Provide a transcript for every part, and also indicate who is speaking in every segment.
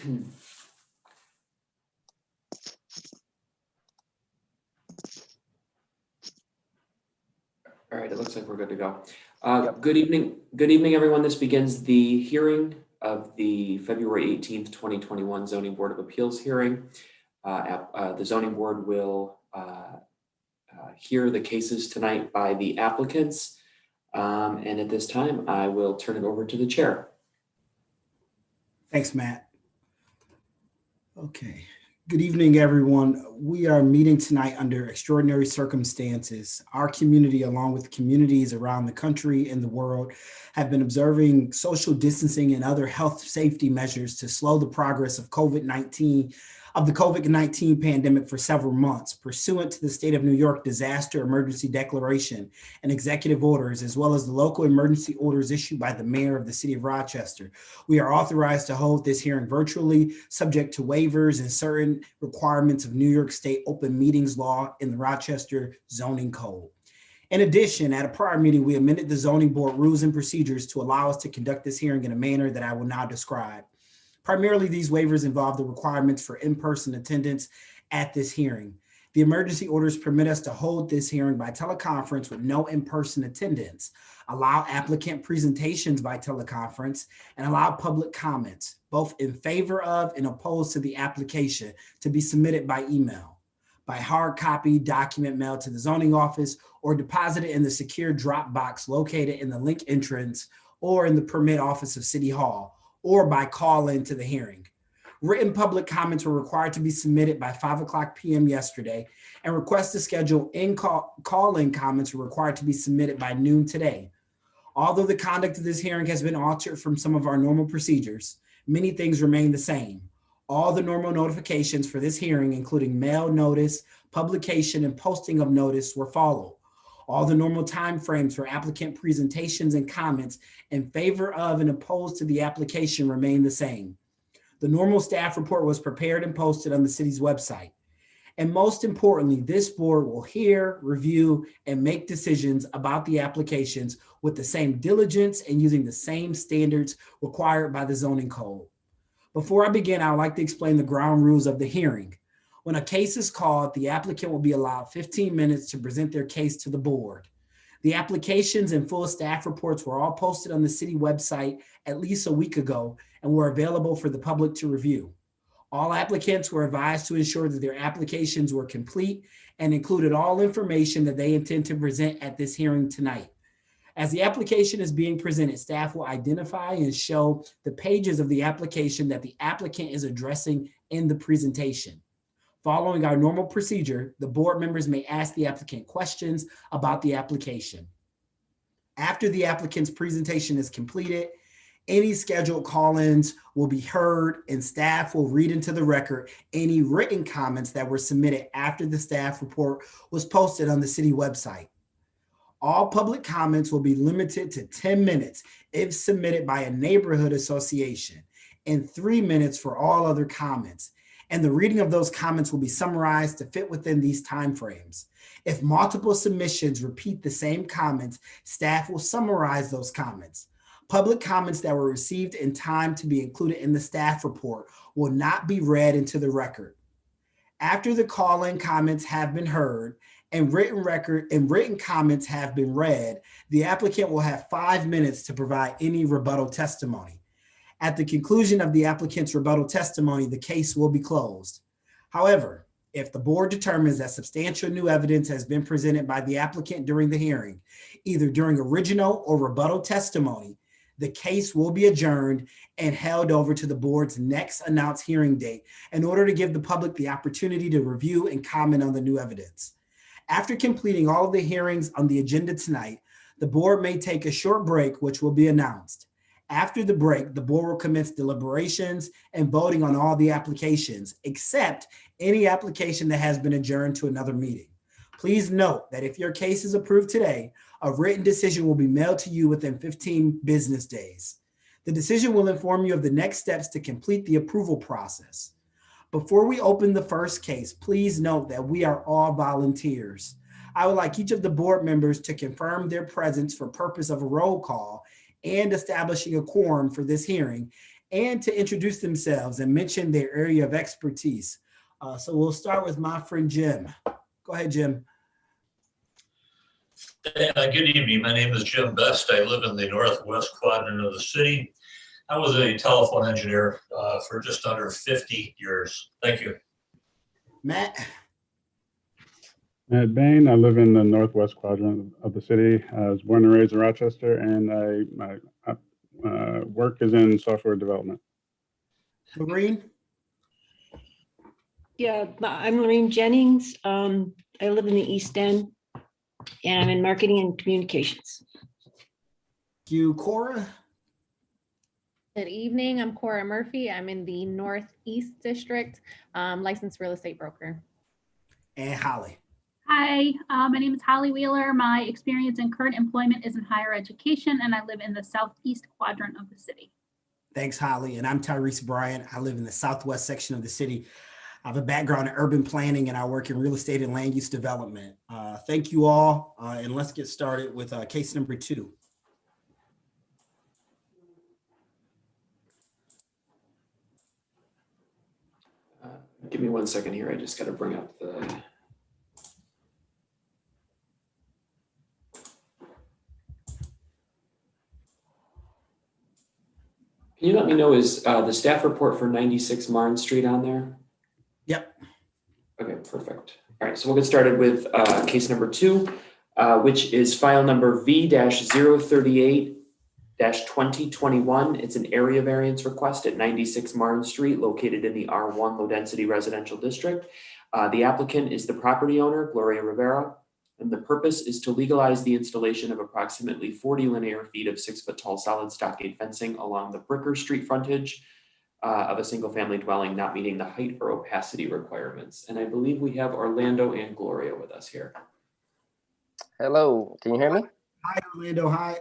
Speaker 1: All right, it looks like we're good to go. Good evening, everyone. This begins the hearing of the February 18th, 2021 Zoning Board of Appeals hearing. The Zoning Board will hear the cases tonight by the applicants. And at this time, I will turn it over to the chair.
Speaker 2: Thanks, Matt. Okay. Good evening, everyone. We are meeting tonight under extraordinary circumstances. Our community, along with communities around the country and the world, have been observing social distancing and other health safety measures to slow the progress of the COVID-19 pandemic for several months, pursuant to the State of New York Disaster Emergency Declaration and executive orders, as well as the local emergency orders issued by the mayor of the city of Rochester. We are authorized to hold this hearing virtually, subject to waivers and certain requirements of New York State open meetings law in the Rochester zoning code. In addition, at a prior meeting, we amended the zoning board rules and procedures to allow us to conduct this hearing in a manner that I will now describe. Primarily, these waivers involve the requirements for in-person attendance at this hearing. The emergency orders permit us to hold this hearing by teleconference with no in-person attendance, allow applicant presentations by teleconference, and allow public comments, both in favor of and opposed to the application, to be submitted by email, by hard copy document mailed to the zoning office, or deposited in the secure drop box located in the link entrance or in the permit office of City Hall, or by call-in to the hearing. Written public comments were required to be submitted by 5:00 p.m. yesterday, and requests to schedule call-in comments were required to be submitted by noon today. Although the conduct of this hearing has been altered from some of our normal procedures, many things remain the same. All the normal notifications for this hearing, including mail notice, publication, and posting of notice, were followed. All the normal timeframes for applicant presentations and comments in favor of and opposed to the application remain the same. The normal staff report was prepared and posted on the city's website. And most importantly, this board will hear, review, and make decisions about the applications with the same diligence and using the same standards required by the zoning code. Before I begin, I would like to explain the ground rules of the hearing. When a case is called, the applicant will be allowed 15 minutes to present their case to the board. The applications and full staff reports were all posted on the city website at least a week ago and were available for the public to review. All applicants were advised to ensure that their applications were complete and included all information that they intend to present at this hearing tonight. As the application is being presented, staff will identify and show the pages of the application that the applicant is addressing in the presentation. Following our normal procedure, the board members may ask the applicant questions about the application. After the applicant's presentation is completed, any scheduled call-ins will be heard and staff will read into the record any written comments that were submitted after the staff report was posted on the city website. All public comments will be limited to 10 minutes if submitted by a neighborhood association and 3 minutes for all other comments. And the reading of those comments will be summarized to fit within these timeframes. If multiple submissions repeat the same comments, staff will summarize those comments. Public comments that were received in time to be included in the staff report will not be read into the record. After the call-in comments have been heard and written comments have been read, the applicant will have 5 minutes to provide any rebuttal testimony. At the conclusion of the applicant's rebuttal testimony, the case will be closed. However, if the board determines that substantial new evidence has been presented by the applicant during the hearing, either during original or rebuttal testimony, the case will be adjourned and held over to the board's next announced hearing date in order to give the public the opportunity to review and comment on the new evidence. After completing all of the hearings on the agenda tonight, the board may take a short break, which will be announced. After the break, the board will commence deliberations and voting on all the applications, except any application that has been adjourned to another meeting. Please note that if your case is approved today, a written decision will be mailed to you within 15 business days. The decision will inform you of the next steps to complete the approval process. Before we open the first case, please note that we are all volunteers. I would like each of the board members to confirm their presence for purpose of a roll call and establishing a quorum for this hearing, and to introduce themselves and mention their area of expertise. So we'll start with my friend Jim. Go ahead, Jim.
Speaker 3: Good evening. My name is Jim Best. I live in the northwest quadrant of the city. I was a telephone engineer for just under 50 years. Thank you.
Speaker 2: Matt.
Speaker 4: Matt Bain. I live in the northwest quadrant of the city. I was born and raised in Rochester, and my work is in software development.
Speaker 2: Lorene.
Speaker 5: Yeah, I'm Lorene Jennings. I live in the East End, and I'm in marketing and communications.
Speaker 2: You, Cora.
Speaker 6: Good evening. I'm Cora Murphy. I'm in the Northeast District, licensed real estate broker.
Speaker 2: And Holly.
Speaker 7: Hi, my name is Holly Wheeler. My experience in current employment is in higher education, and I live in the southeast quadrant of the city.
Speaker 2: Thanks, Holly. And I'm Tyrese Bryant. I live in the southwest section of the city. I have a background in urban planning, and I work in real estate and land use development. Thank you all, and let's get started with case number 2.
Speaker 1: Give me 1 second here. I just got to bring up the. Can you let me know, is the staff report for 96 Marne Street on there?
Speaker 2: Yep.
Speaker 1: Okay, perfect. All right, so we'll get started with case number 2, which is file number V-038-2021. It's an area variance request at 96 Marne Street, located in the R1 low density residential district. The applicant is the property owner, Gloria Rivera, and the purpose is to legalize the installation of approximately 40 linear feet of 6-foot tall solid stockade fencing along the Bricker Street frontage of a single family dwelling not meeting the height or opacity requirements. And I believe we have Orlando and Gloria with us here.
Speaker 8: Hello, can you hear me?
Speaker 2: Hi, Orlando. Hi,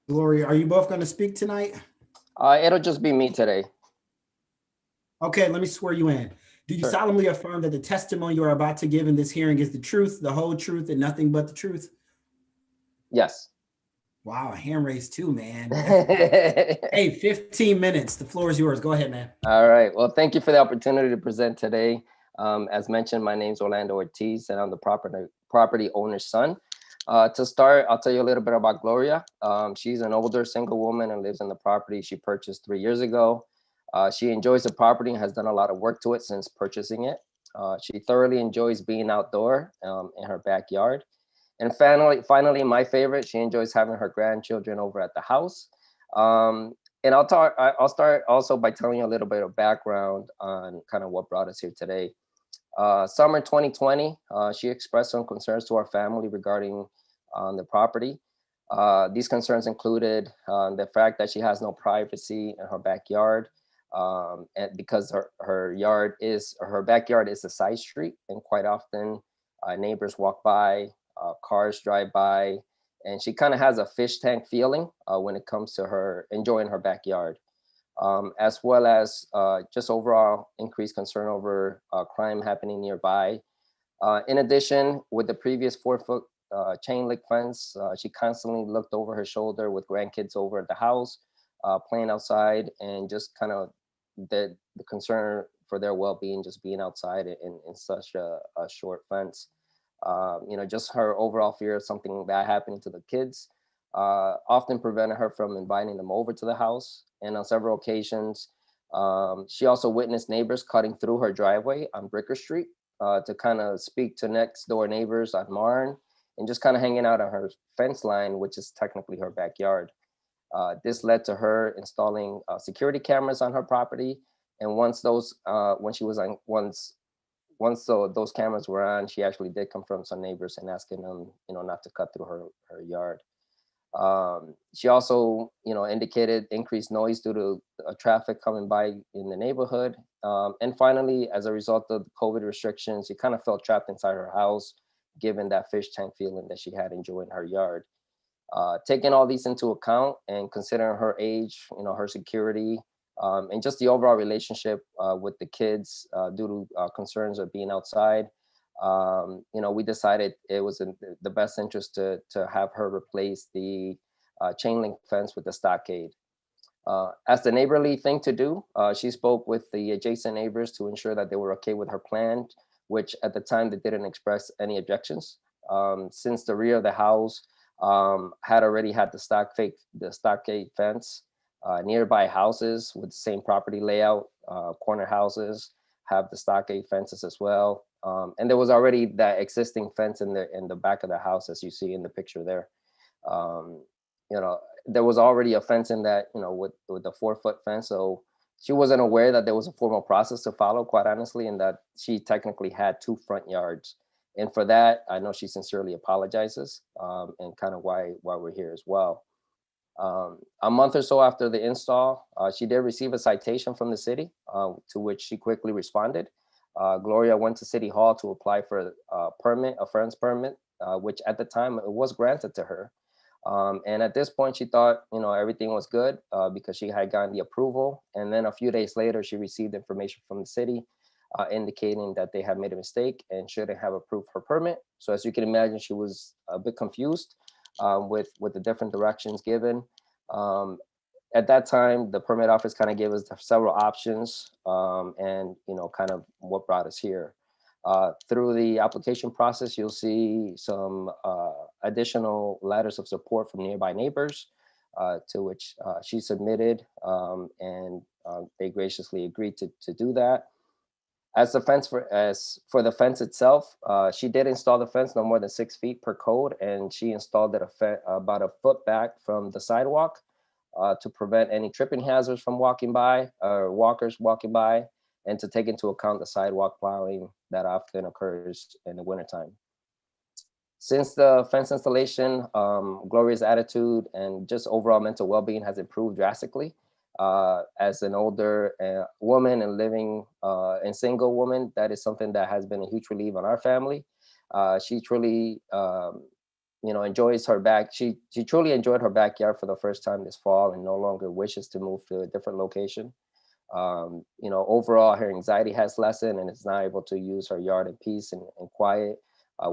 Speaker 2: Gloria. Are you both going to speak tonight?
Speaker 8: It'll just be me today.
Speaker 2: Okay, let me swear you in. Do you
Speaker 8: Sure.
Speaker 2: solemnly affirm that the testimony you are about to give in this hearing is the truth, the whole truth, and nothing but the truth?
Speaker 8: Yes.
Speaker 2: Wow, a hand raised too, man.
Speaker 8: All
Speaker 2: Hey, 15 minutes. The floor is yours. Go ahead, man.
Speaker 8: right. Well, thank you for the opportunity to present today. As mentioned, my name is Orlando Ortiz, and I'm the property owner's son. To start, I'll tell you a little bit about Gloria. She's an older single woman and lives in the property she purchased 3 years ago. She enjoys the property and has done a lot of work to it since purchasing it. She thoroughly enjoys being outdoor in her backyard. And finally, my favorite, she enjoys having her grandchildren over at the house. And I'll start also by telling you a little bit of background on kind of what brought us here today. Summer 2020, she expressed some concerns to our family regarding the property. These concerns included the fact that she has no privacy in her backyard, and because her backyard is a side street, and quite often neighbors walk by, cars drive by, and she kind of has a fish tank feeling when it comes to her enjoying her backyard, as well as just overall increased concern over crime happening nearby. In addition, with the previous 4-foot chain link fence, she constantly looked over her shoulder with grandkids over at the house, playing outside, and just kind of the concern for their well-being, just being outside in such a short fence. Just her overall fear of something bad happening to the kids often prevented her from inviting them over to the house. And on several occasions, she also witnessed neighbors cutting through her driveway on Bricker Street to kind of speak to next door neighbors on Marne, and just kind of hanging out on her fence line, which is technically her backyard. This led to her installing security cameras on her property. And once those cameras were on, she actually did confront some neighbors and asking them, not to cut through her yard. She also, indicated increased noise due to traffic coming by in the neighborhood. And finally, as a result of the COVID restrictions, she kind of felt trapped inside her house, given that fish tank feeling that she had enjoying her yard. Taking all these into account and considering her age, her security, and just the overall relationship with the kids due to concerns of being outside, we decided it was in the best interest to have her replace the chain link fence with the stockade. As the neighborly thing to do, she spoke with the adjacent neighbors to ensure that they were okay with her plan, which at the time they didn't express any objections. Since the rear of the house had already had the stockade fence, nearby houses with the same property layout, corner houses have the stockade fences as well. And there was already that existing fence in the back of the house, as you see in the picture there. You know, there was already a fence in that, you know, with the 4-foot fence. So she wasn't aware that there was a formal process to follow, quite honestly, and that she technically had 2 front yards. And for that, I know she sincerely apologizes, and kind of why we're here as well. A month or so after the install, she did receive a citation from the city, to which she quickly responded. Gloria went to City Hall to apply for a permit, a friend's permit, which at the time it was granted to her. And at this point, she thought, you know, everything was good because she had gotten the approval. And then a few days later, she received information from the city indicating that they had made a mistake and shouldn't have approved her permit. So as you can imagine, she was a bit confused with the different directions given. At that time, the permit office kind of gave us several options and, you know, kind of what brought us here. Through the application process, you'll see some additional letters of support from nearby neighbors, to which she submitted, and they graciously agreed to do that. As for the fence itself, she did install the fence no more than 6 feet per code, and she installed it about a foot back from the sidewalk to prevent any tripping hazards from walking by or walkers walking by, and to take into account the sidewalk plowing that often occurs in the wintertime. Since the fence installation, Gloria's attitude and just overall mental well-being has improved drastically. As an older woman and living and single woman, that is something that has been a huge relief on our family. She truly, you know, enjoys her she truly enjoyed her backyard for the first time this fall and no longer wishes to move to a different location. You know, overall, her anxiety has lessened and is now able to use her yard in peace and quiet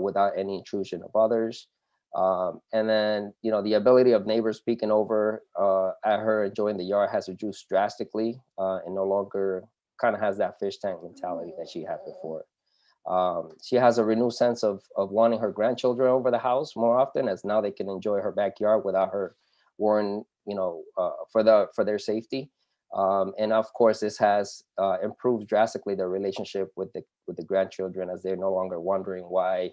Speaker 8: without any intrusion of others. And then, you know, the ability of neighbors speaking over at her enjoying the yard has reduced drastically and no longer kind of has that fish tank mentality that she had before. She has a renewed sense of wanting her grandchildren over the house more often, as now they can enjoy her backyard without her worrying, you know, for their safety. And of course, this has improved drastically their relationship with the grandchildren, as they're no longer wondering why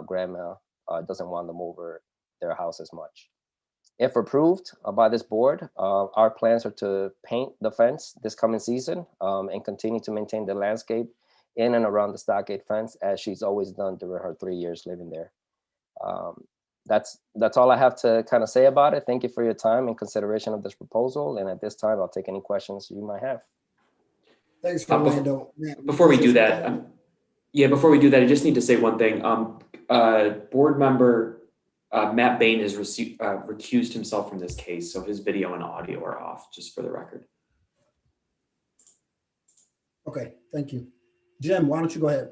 Speaker 8: grandma doesn't want them over their house as much. If approved by this board, our plans are to paint the fence this coming season and continue to maintain the landscape in and around the stockade fence, as she's always done during her 3 years living there. That's all I have to kind of say about it. Thank you for your time and consideration of this proposal. And at this time, I'll take any questions you might have.
Speaker 2: Thanks, Orlando.
Speaker 1: Before we do that, I just need to say one thing. Board member Matt Bain has recused himself from this case, so his video and audio are off, just for the record.
Speaker 2: Okay, thank you. Jim, why don't you go ahead?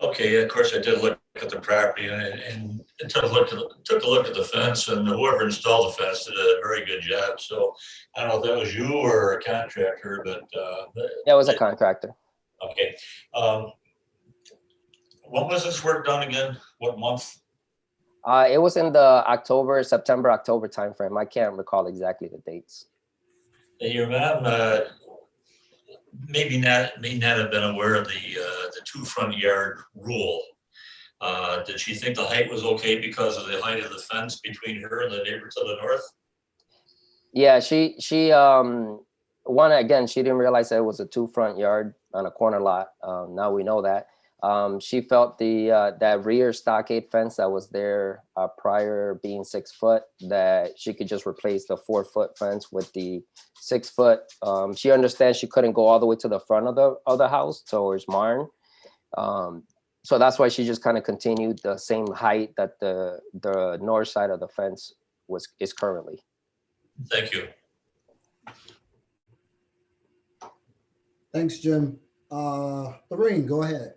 Speaker 3: Okay, of course, I did look at the property and took a look at the fence, and whoever installed the fence did a very good job. So I don't know if that was you or a contractor, but
Speaker 8: yeah, it was a contractor.
Speaker 3: Okay. When was this work done again? What month?
Speaker 8: It was in the September, October timeframe. I can't recall exactly the dates.
Speaker 3: And your mom may not have been aware of the 2 front yard rule. Did she think the height was okay because of the height of the fence between her and the neighbor to the north?
Speaker 8: Yeah, she she didn't realize that it was a 2 front yard on a corner lot. Now we know that. She felt that rear stockade fence that was there prior being 6 foot, that she could just replace the 4 foot fence with the 6 foot. She understands she couldn't go all the way to the front of the house towards Marne. So that's why she just kind of continued the same height that the north side of the fence is currently.
Speaker 3: Thank you.
Speaker 2: Thanks, Jim. Lorraine, go ahead.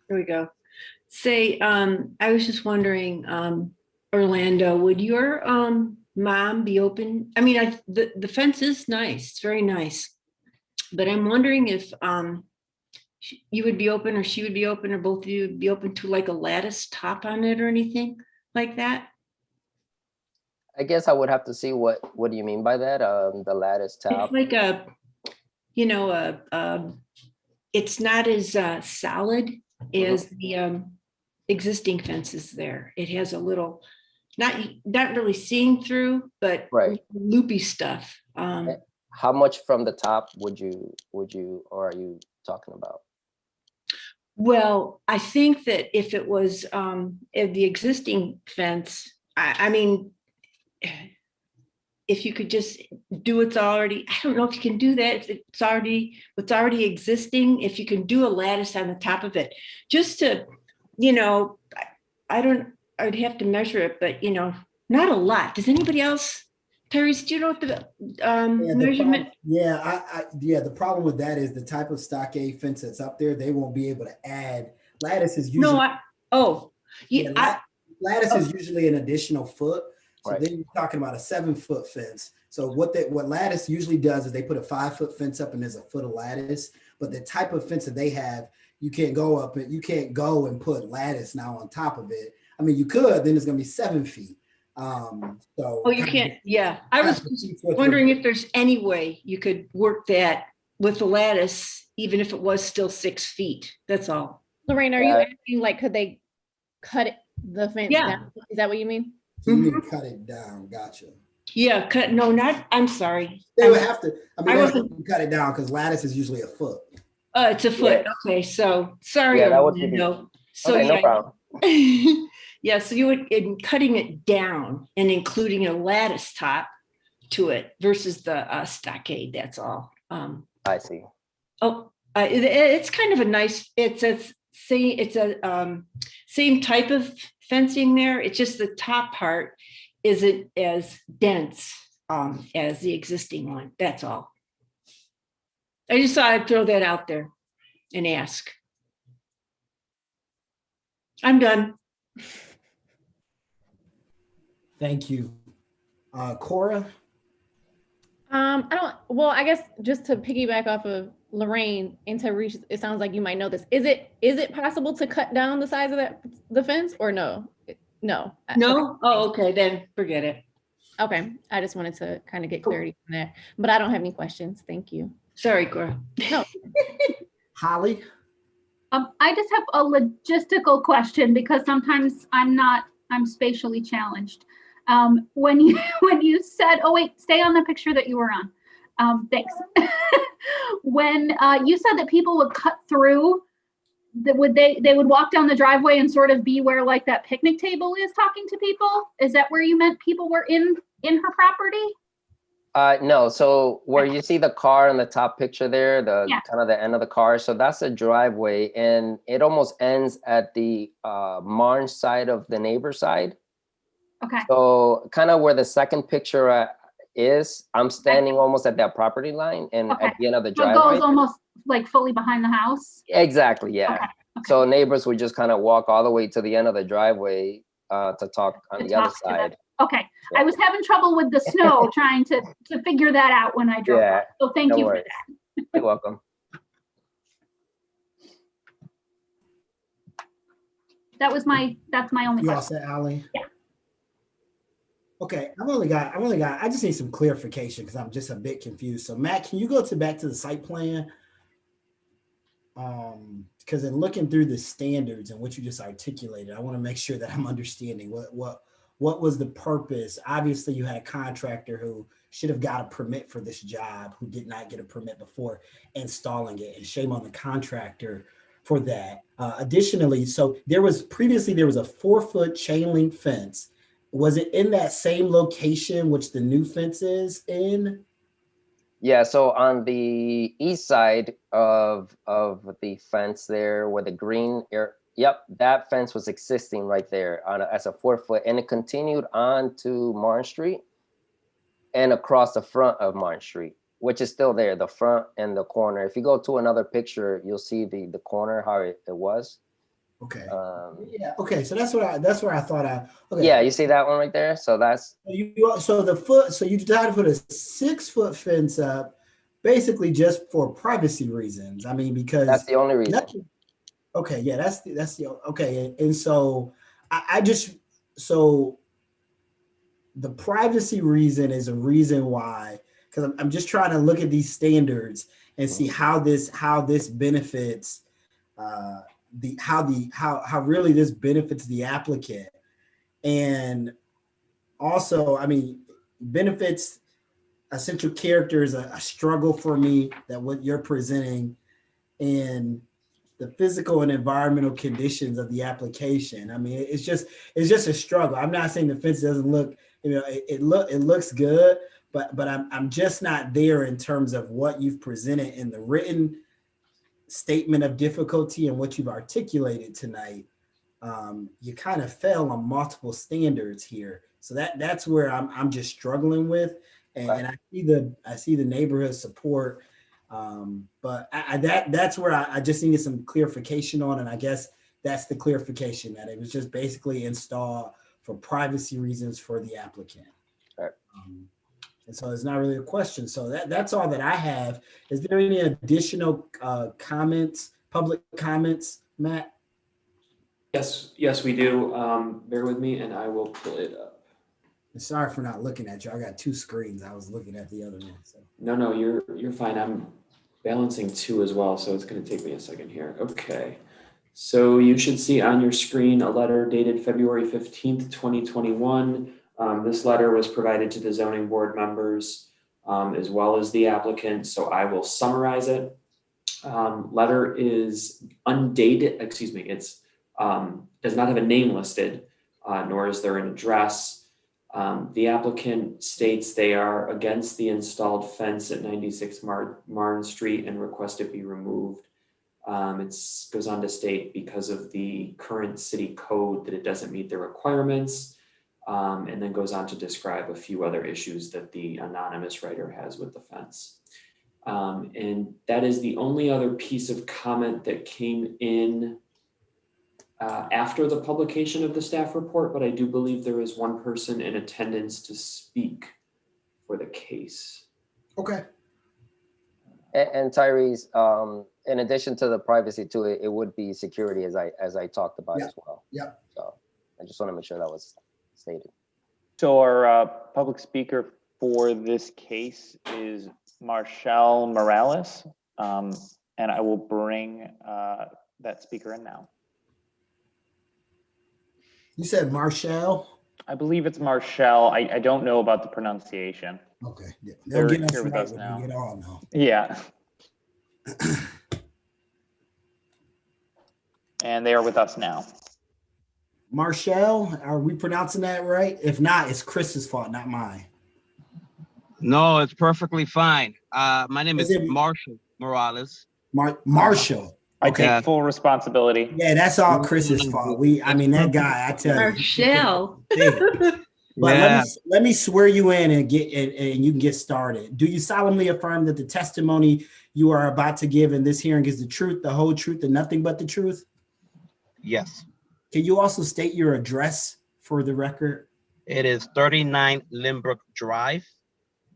Speaker 5: Here we go. Say, I was just wondering, Orlando, would your mom be open? I mean, the fence is nice, it's very nice. But I'm wondering if you would be open, or she would be open, or both of you would be open to like a lattice top on it or anything like that?
Speaker 8: I guess I would have to see what do you mean by that? The lattice
Speaker 5: It's
Speaker 8: top.
Speaker 5: like a, you know, it's not as solid as the existing fences there. It has a little, not really seeing through, but
Speaker 8: Right.
Speaker 5: loopy stuff.
Speaker 8: How much from the top would you or are you talking about?
Speaker 5: Well, I think that if it was the existing fence, I mean, if you could just do what's already, I don't know if you can do that, if it's already, what's already existing, if you can do a lattice on the top of it, just to, you know, I'd have to measure it, but you know, not a lot. Does anybody else, Tyrese, do you know what the measurement?
Speaker 2: The problem with that is the type of stockade fence that's up there, they won't be able to add. Lattice is usually. Lattice is usually an additional foot. So
Speaker 8: Right.
Speaker 2: then you're talking about a 7-foot fence. So what lattice usually does is they put a 5-foot fence up and there's a foot of lattice. But the type of fence that they have, you can't go and put lattice now on top of it. I mean, you could, then it's going to be 7 feet.
Speaker 5: You can't. Yeah, I was wondering if there's any way you could work that with the lattice, even if it was still 6 feet. That's all.
Speaker 6: Lorraine, are you asking like, could they cut the fence down? Is that what you mean?
Speaker 2: So you need to cut it down. Gotcha.
Speaker 5: Yeah, I'm sorry.
Speaker 2: They would have to,
Speaker 5: I wasn't
Speaker 2: cut it down because lattice is usually a foot.
Speaker 5: It's a foot.
Speaker 8: Yeah.
Speaker 5: Okay, so sorry.
Speaker 8: Yeah, that would be
Speaker 5: So
Speaker 8: okay, no problem.
Speaker 5: Yeah, so you would, in cutting it down and including a lattice top to it versus the stockade, that's all.
Speaker 8: I see.
Speaker 5: It's kind of a nice, it's a same type of fencing there. It's just the top part isn't as dense as the existing one. That's all. I just thought I'd throw that out there and ask. I'm done.
Speaker 2: Thank you. Cora?
Speaker 6: I guess just to piggyback off of Lorraine and to reach, it sounds like you might know this. Is it possible to cut down the size of the fence or no? No.
Speaker 5: No? Oh, okay, then forget it.
Speaker 6: Okay, I just wanted to kind of get clarity from that, but I don't have any questions. Thank you.
Speaker 5: Sorry, Cora.
Speaker 6: No.
Speaker 2: Holly?
Speaker 7: I just have a logistical question because sometimes I'm spatially challenged. When you said, oh wait, stay on the picture that you were on. Thanks. When you said that people would cut through, they would walk down the driveway and sort of be where like that picnic table is talking to people. Is that where you meant people were in her property?
Speaker 8: No, so where you see the car in the top picture there, kind of the end of the car, so that's a driveway and it almost ends at the Marne side of the neighbor side.
Speaker 7: Okay.
Speaker 8: So kind of where the second picture is, I'm standing almost at that property line and at the end of the driveway.
Speaker 7: So it goes almost like fully behind the house?
Speaker 8: Exactly, yeah.
Speaker 7: Okay.
Speaker 8: So neighbors would just kind of walk all the way to the end of the driveway to talk on the other side.
Speaker 7: Okay, I was having trouble with the snow trying to figure that out when I drove up. So thank you for that.
Speaker 8: You're welcome.
Speaker 7: That's my only
Speaker 2: You all
Speaker 7: question.
Speaker 2: set, Holly?
Speaker 7: Yeah.
Speaker 2: Okay, I just need some clarification because I'm just a bit confused. So Matt, can you go back to the site plan? Because in looking through the standards and what you just articulated, I want to make sure that I'm understanding what was the purpose. Obviously, you had a contractor who should have got a permit for this job who did not get a permit before installing it, and shame on the contractor for that. Additionally, so there was a 4-foot chain link fence. Was it in that same location which the new fence is in?
Speaker 8: Yeah, so on the east side of the fence there where the green area, yep, that fence was existing right there as a 4-foot, and it continued on to Marne Street and across the front of Marne Street, which is still there, the front and the corner. If you go to another picture, you'll see the corner, how it was.
Speaker 2: Okay.
Speaker 8: Um,
Speaker 2: Yeah. Okay. So that's where I thought okay.
Speaker 8: Yeah, you see that one right there? So that's
Speaker 2: So you decided to put a 6-foot fence up, basically just for privacy reasons. I mean, because
Speaker 8: the only reason.
Speaker 2: okay, yeah, that's the okay, and so I just so the privacy reason is a reason why, because I'm just trying to look at these standards and see how this benefits how really this benefits the applicant, and also, I mean, benefits essential character is a struggle for me, that what you're presenting, and the physical and environmental conditions of the application. I mean, it's just a struggle. I'm not saying the fence doesn't look, it looks good, but I'm just not there in terms of what you've presented in the written statement of difficulty and what you've articulated tonight. You kind of fell on multiple standards here, so that's where I'm just struggling with, and I see the neighborhood support, but that's where I just needed some clarification on, and I guess that's the clarification, that it was just basically installed for privacy reasons for the applicant.
Speaker 8: Right.
Speaker 2: And so it's not really a question. So that's all that I have. Is there any additional comments, public comments, Matt?
Speaker 1: Yes, we do. Bear with me and I will pull it up.
Speaker 2: Sorry for not looking at you. I got two screens. I was looking at the other one. So.
Speaker 1: No, you're fine. I'm balancing two as well, so it's going to take me a second here. Okay. So you should see on your screen a letter dated February 15th, 2021. This letter was provided to the zoning board members as well as the applicant, so I will summarize it. Letter is undated, it's does not have a name listed, nor is there an address. The applicant states they are against the installed fence at 96 Marne Street and request it be removed. It goes on to state because of the current city code that it doesn't meet the requirements, and then goes on to describe a few other issues that the anonymous writer has with the fence. And that is the only other piece of comment that came in after the publication of the staff report, but I do believe there is one person in attendance to speak for the case.
Speaker 2: Okay.
Speaker 8: And Tyrese, in addition to the privacy too, it would be security, as I talked about as well.
Speaker 2: Yeah.
Speaker 8: So I just want to make sure that was stated.
Speaker 9: So our public speaker for this case is Marcel Morales, and I will bring that speaker in now.
Speaker 2: You said Marcel?
Speaker 9: I believe it's Marcel. I don't know about the pronunciation.
Speaker 2: Okay. Yeah.
Speaker 9: They're
Speaker 2: They'll get us
Speaker 9: here with
Speaker 2: right
Speaker 9: us
Speaker 2: when
Speaker 9: now.
Speaker 2: we get on now.
Speaker 9: Yeah. And they are with us now.
Speaker 2: Marcel, are we pronouncing that right? If not, it's Chris's fault, not mine.
Speaker 10: No, it's perfectly fine. My name
Speaker 2: Is
Speaker 10: is
Speaker 2: it-
Speaker 10: Marcel Morales.
Speaker 2: Marshall.
Speaker 9: I
Speaker 2: Okay.
Speaker 9: take full responsibility.
Speaker 2: Yeah, that's all Chris's fault. That guy, I tell you.
Speaker 5: Marcel.
Speaker 2: But
Speaker 10: Yeah.
Speaker 2: let me swear you in and you can get started. Do you solemnly affirm that the testimony you are about to give in this hearing is the truth, the whole truth, and nothing but the truth?
Speaker 10: Yes,
Speaker 2: Can you also state your address for the record?
Speaker 10: it is 39 Limbrook Drive,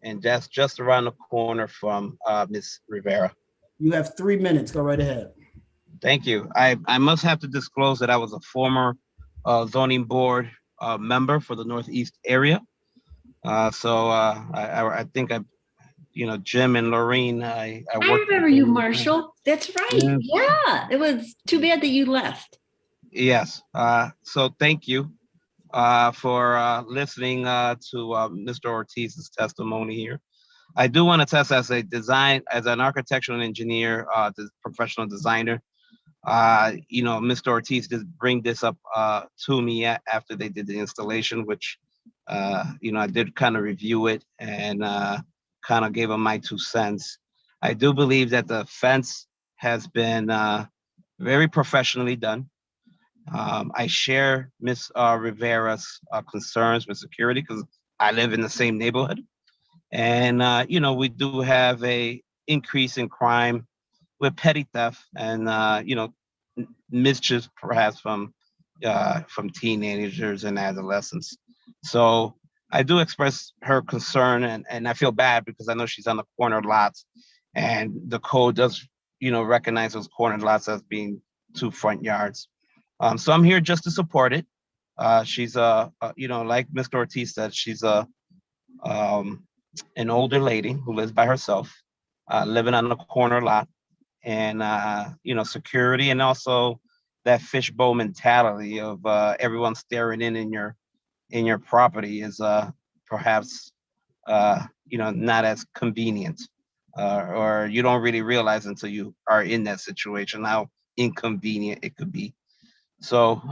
Speaker 10: and that's just around the corner from Miss Rivera.
Speaker 2: You have 3 minutes. Go right ahead.
Speaker 10: Thank you. I must have to disclose that I was a former zoning board member for the Northeast area. So I think Jim and Lorraine, I
Speaker 5: I
Speaker 10: worked
Speaker 5: remember
Speaker 10: with
Speaker 5: you,
Speaker 10: them.
Speaker 5: Marshall. That's right. Yeah, it was too bad that you left.
Speaker 10: Yes. So thank you for listening to Mr. Ortiz's testimony here. I do want to test as an architectural engineer, professional designer. Mr. Ortiz did bring this up to me after they did the installation, which I did kind of review it and kind of gave him my 2 cents. I do believe that the fence has been very professionally done. I share Ms. Rivera's concerns with security because I live in the same neighborhood. And, we do have a increase in crime with petty theft and, mischief perhaps from teenagers and adolescents. So I do express her concern, and I feel bad because I know she's on the corner lots, and the code does, recognize those corner lots as being 2 front yards. So I'm here just to support it. She's like Mr. Ortiz said, she's an older lady who lives by herself, living on a corner lot, and security, and also that fishbowl mentality of everyone staring in your property is perhaps not as convenient, or you don't really realize until you are in that situation how inconvenient it could be. So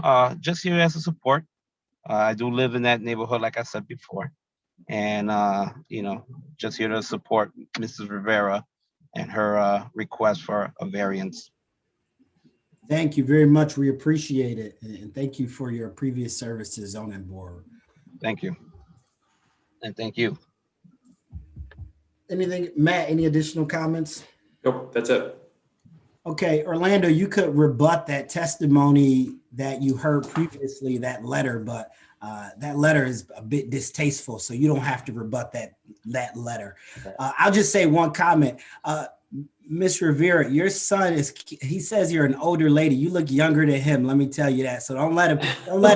Speaker 10: just here as a support. I do live in that neighborhood, like I said before, and just here to support Mrs. Rivera and her request for a variance.
Speaker 2: Thank you very much. We appreciate it. And thank you for your previous service to the zoning board.
Speaker 10: Thank you. And thank you.
Speaker 2: Anything, Matt, any additional comments?
Speaker 1: Nope, that's it.
Speaker 2: Okay, Orlando, you could rebut that testimony that you heard previously, that letter, but that letter is a bit distasteful, so you don't have to rebut that letter. I'll just say one comment. Ms. Rivera, your son he says you're an older lady. You look younger than him, let me tell you that. So don't let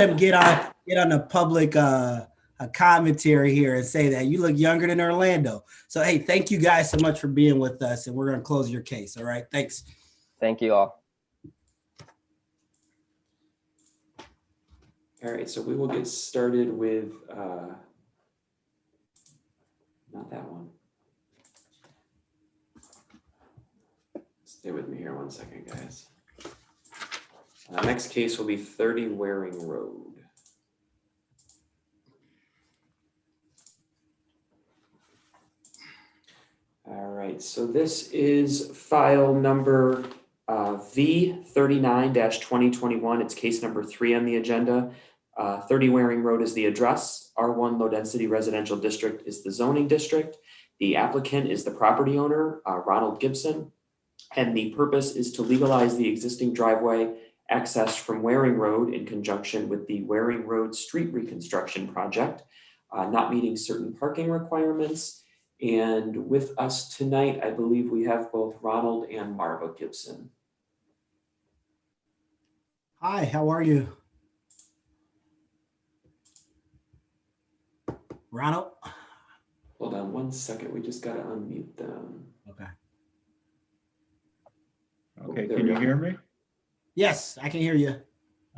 Speaker 2: him get on a public a commentary here and say that you look younger than Orlando. So hey, thank you guys so much for being with us, and we're gonna close your case. All right, thanks.
Speaker 8: Thank you all.
Speaker 1: All right, so we will get started with, not that one. Stay with me here 1 second, guys. Next case will be 30 Waring Road. All right, so this is file number V39-2021. It's case number 3 on the agenda. 30 Waring Road is the address. R1 Low Density Residential District is the zoning district. The applicant is the property owner, Ronald Gibson. And the purpose is to legalize the existing driveway accessed from Waring Road in conjunction with the Waring Road Street Reconstruction Project, not meeting certain parking requirements. And with us tonight, I believe we have both Ronald and Marva Gibson.
Speaker 2: Hi, how are you? Ronald?
Speaker 1: Hold on 1 second. We just got to unmute them.
Speaker 2: Okay.
Speaker 11: Okay, can you hear me?
Speaker 2: Yes, I can hear you.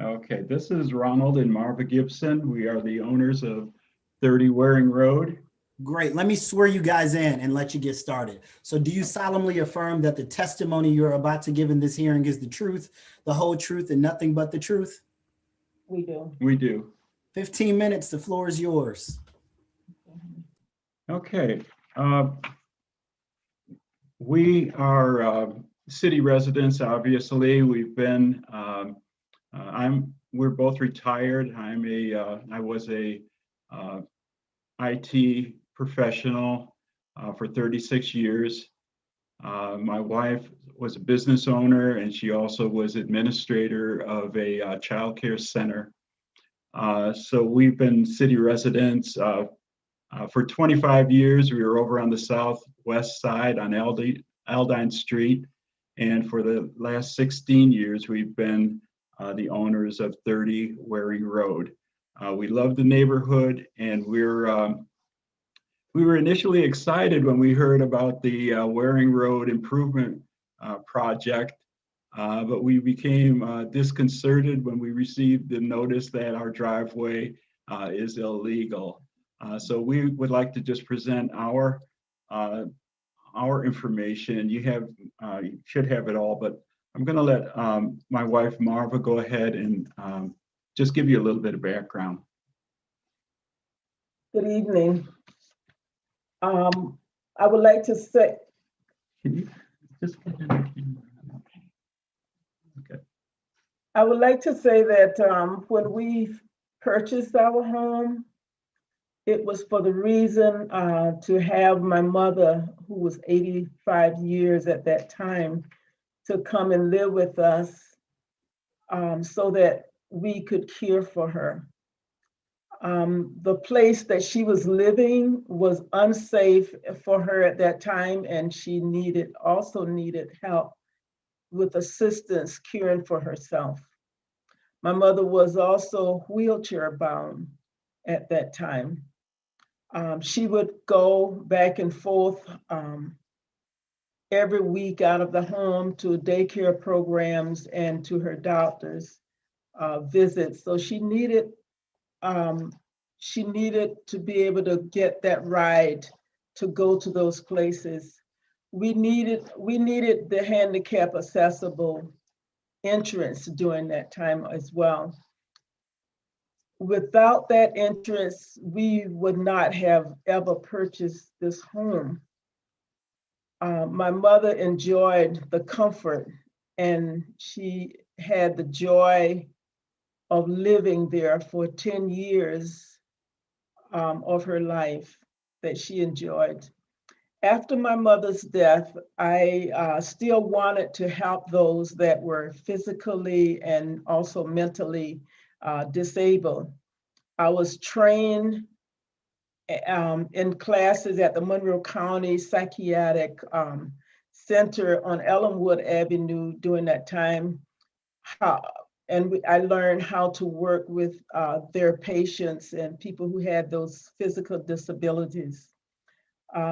Speaker 11: Okay, this is Ronald and Marva Gibson. We are the owners of 30 Waring Road.
Speaker 2: Great. Let me swear you guys in and let you get started. So do you solemnly affirm that the testimony you're about to give in this hearing is the truth, the whole truth, and nothing but the truth?
Speaker 12: We do.
Speaker 11: We do.
Speaker 2: 15 minutes. The floor is yours.
Speaker 11: Okay. We are city residents, obviously. We've been, we're both retired. I was a IT professional for 36 years. My wife was a business owner, and she also was administrator of a childcare center. So we've been city residents for 25 years. We were over on the southwest side on Aldine Street. And for the last 16 years, we've been the owners of 30 Waring Road. We love the neighborhood, and we were initially excited when we heard about the Waring Road improvement project, but we became disconcerted when we received the notice that our driveway is illegal. So we would like to just present our information. You should have it all, but I'm going to let my wife Marva go ahead and just give you a little bit of background.
Speaker 12: Good evening. I would like to say.
Speaker 11: Can you just get in the camera? Okay.
Speaker 12: I would like to say that when we purchased our home, it was for the reason to have my mother, who was 85 years at that time, to come and live with us so that we could care for her. The place that she was living was unsafe for her at that time, and she also needed help with assistance caring for herself. My mother was also wheelchair bound at that time. She would go back and forth every week out of the home to daycare programs and to her doctor's visits. So she needed to be able to get that ride to go to those places. We needed the handicap accessible entrance during that time as well. Without that entrance, we would not have ever purchased this home. My mother enjoyed the comfort, and she had the joy of living there for 10 years of her life that she enjoyed. After my mother's death, I still wanted to help those that were physically and also mentally disabled. I was trained in classes at the Monroe County Psychiatric Center on Ellenwood Avenue during that time. I learned how to work with their patients and people who had those physical disabilities.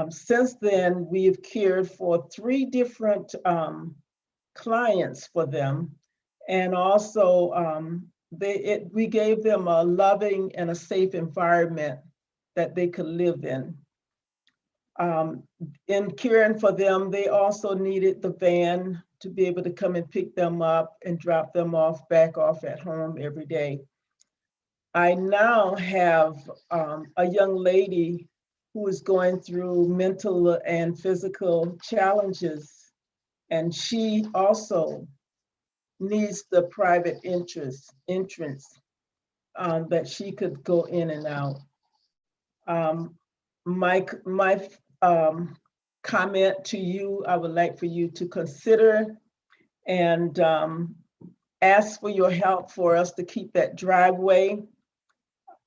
Speaker 12: Since then, we've cared for 3 different clients for them. And also we gave them a loving and a safe environment that they could live in. In caring for them, they also needed the van to be able to come and pick them up and drop them back off at home every day. I now have a young lady who is going through mental and physical challenges, and she also needs the private entrance that she could go in and out. My comment to you, I would like for you to consider and ask for your help for us to keep that driveway,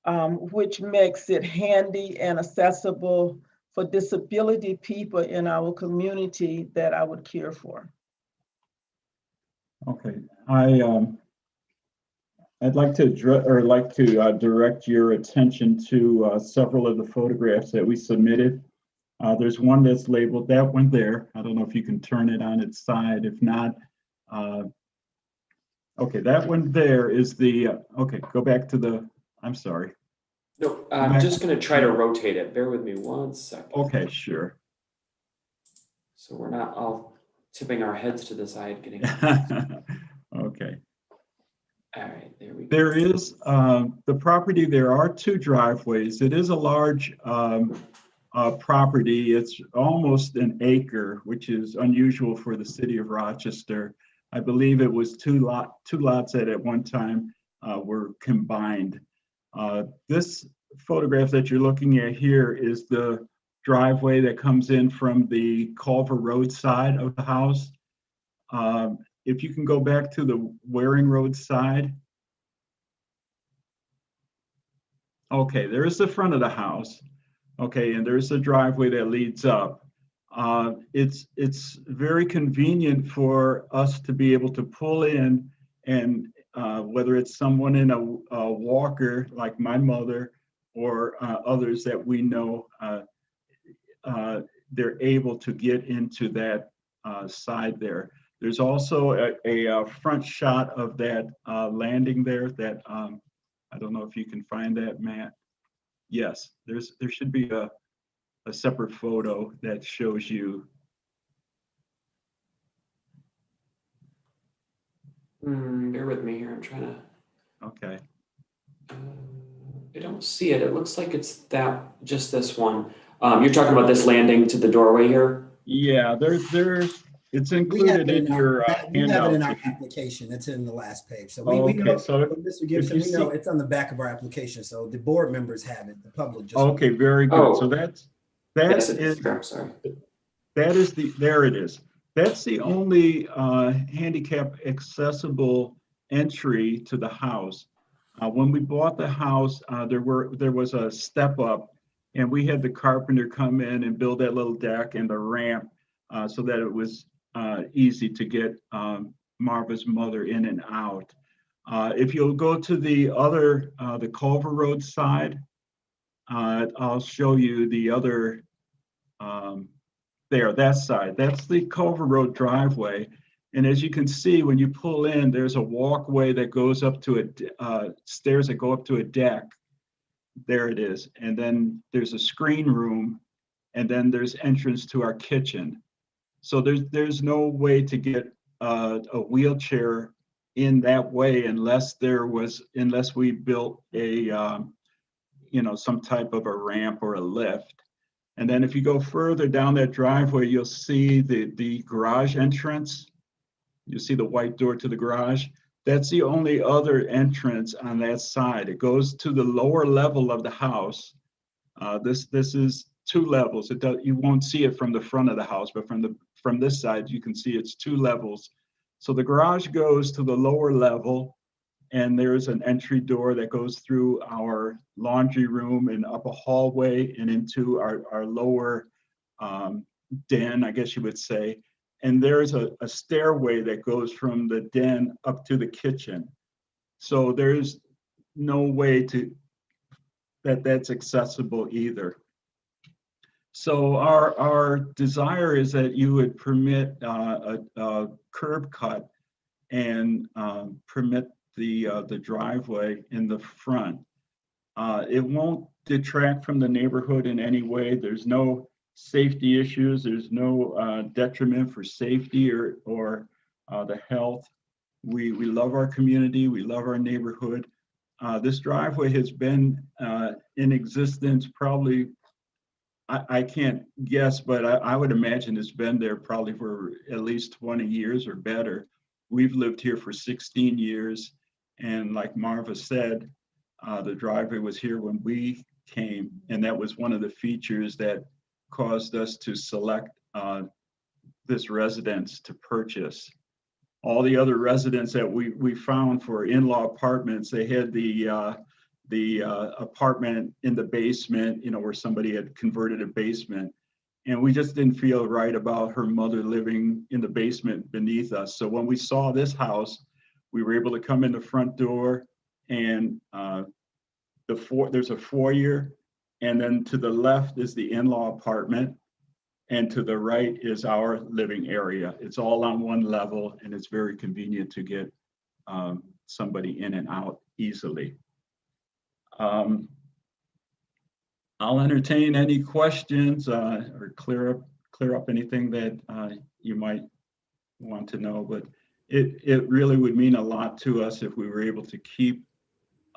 Speaker 12: which makes it handy and accessible for disability people in our community that I would care for.
Speaker 11: Okay, I'd like to direct your attention to several of the photographs that we submitted. There's one that's labeled, that one there. I don't know if you can turn it on its side. If not, okay, that one there is the, okay, go back to the, I'm sorry.
Speaker 1: No, I'm just going to try to rotate it. Bear with me 1 second.
Speaker 11: Okay, sure.
Speaker 1: So we're not all tipping our heads to the side getting.
Speaker 11: Okay.
Speaker 1: All right, there we go.
Speaker 11: There is the property, there are 2 driveways. It is a large property. It's almost an acre, which is unusual for the city of Rochester. I believe it was two lots that at one time were combined. This photograph that you're looking at here is the driveway that comes in from the Culver Road side of the house. If you can go back to the Waring Road side. Okay, there's the front of the house. Okay, and there's a driveway that leads up. It's very convenient for us to be able to pull in, and whether it's someone in a walker like my mother or others that we know, they're able to get into that side there. There's also a front shot of that landing there that I don't know if you can find that, Matt. Yes, there should be a separate photo that shows you.
Speaker 1: Bear with me here. I'm trying to.
Speaker 11: Okay.
Speaker 1: I don't see it. It looks like it's just this one. You're talking about this landing to the doorway here?
Speaker 11: Yeah, it's included in your handout.
Speaker 2: We have it in our application. It's in the last page. So we know,
Speaker 11: so
Speaker 2: Mr. Gibson, we know it's on the back of our application. So the board members have it. The public just.
Speaker 11: Okay, very good.
Speaker 1: Oh.
Speaker 11: So there it is. That's the only handicap accessible entry to the house. When we bought the house, there was a step up, and we had the carpenter come in and build that little deck and the ramp so that it was easy to get Marva's mother in and out. If you'll go to the other, the Culver Road side, I'll show you the other, there, that side. That's the Culver Road driveway. And as you can see, when you pull in, there's a walkway that goes up to stairs that go up to a deck. There it is. And then there's a screen room, and then there's entrance to our kitchen. So there's no way to get a wheelchair in that way unless we built a, some type of a ramp or a lift. And then if you go further down that driveway, you'll see the garage entrance. You see the white door to the garage. That's the only other entrance on that side. It goes to the lower level of the house. This is 2 levels. You won't see it from the front of the house, but from this side, you can see it's 2 levels. So the garage goes to the lower level, and there's an entry door that goes through our laundry room and up a hallway and into our lower den, I guess you would say. And there's a stairway that goes from the den up to the kitchen. So there's no way that's accessible either. So our desire is that you would permit a curb cut and permit the driveway in the front. It won't detract from the neighborhood in any way. There's no safety issues. There's no detriment for safety or the health. We love our community. We love our neighborhood. This driveway has been in existence probably, I can't guess, but I would imagine it's been there probably for at least 20 years or better. We've lived here for 16 years. And like Marva said, the driveway was here when we came, and that was one of the features that caused us to select this residence to purchase. All the other residents that we found for in-law apartments, they had the apartment in the basement, where somebody had converted a basement. And we just didn't feel right about her mother living in the basement beneath us. So when we saw this house, we were able to come in the front door, and there's a foyer, and then to the left is the in-law apartment, and to the right is our living area. It's all on one level, and it's very convenient to get somebody in and out easily. I'll entertain any questions or clear up anything that you might want to know, but it really would mean a lot to us if we were able to keep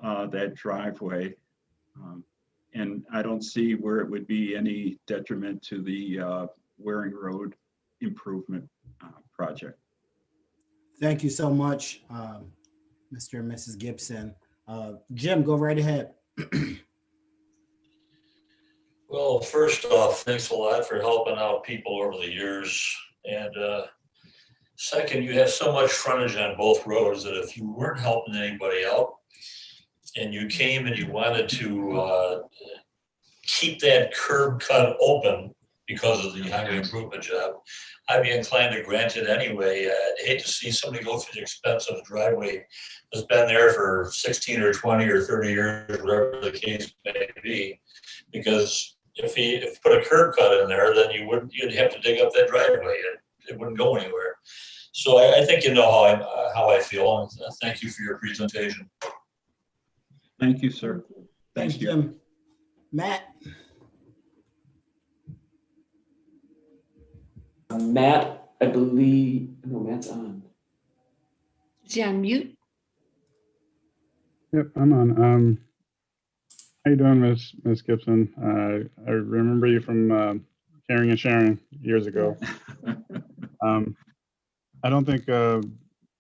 Speaker 11: that driveway. And I don't see where it would be any detriment to the Waring Road improvement project.
Speaker 2: Thank you so much, Mr. and Mrs. Gibson. Jim, go right ahead.
Speaker 3: Well, first off, thanks a lot for helping out people over the years. And second, you have so much frontage on both roads that if you weren't helping anybody out and you came and you wanted to keep that curb cut open because of the highway improvement job, I'd be inclined to grant it anyway. I'd hate to see somebody go through the expense of a driveway that's been there for 16 or 20 or 30 years, whatever the case may be. Because if you put a curb cut in there, then you'd have to dig up that driveway. It wouldn't go anywhere. So I think you know how I feel. And thank you for your presentation.
Speaker 11: Thank you, sir.
Speaker 2: Thanks, Jim. Matt.
Speaker 1: Matt, I believe, no, Matt's on.
Speaker 5: Is he on mute?
Speaker 4: Yep, I'm on. How you doing, Miss Gibson? I remember you from Caring and Sharing years ago. I don't think a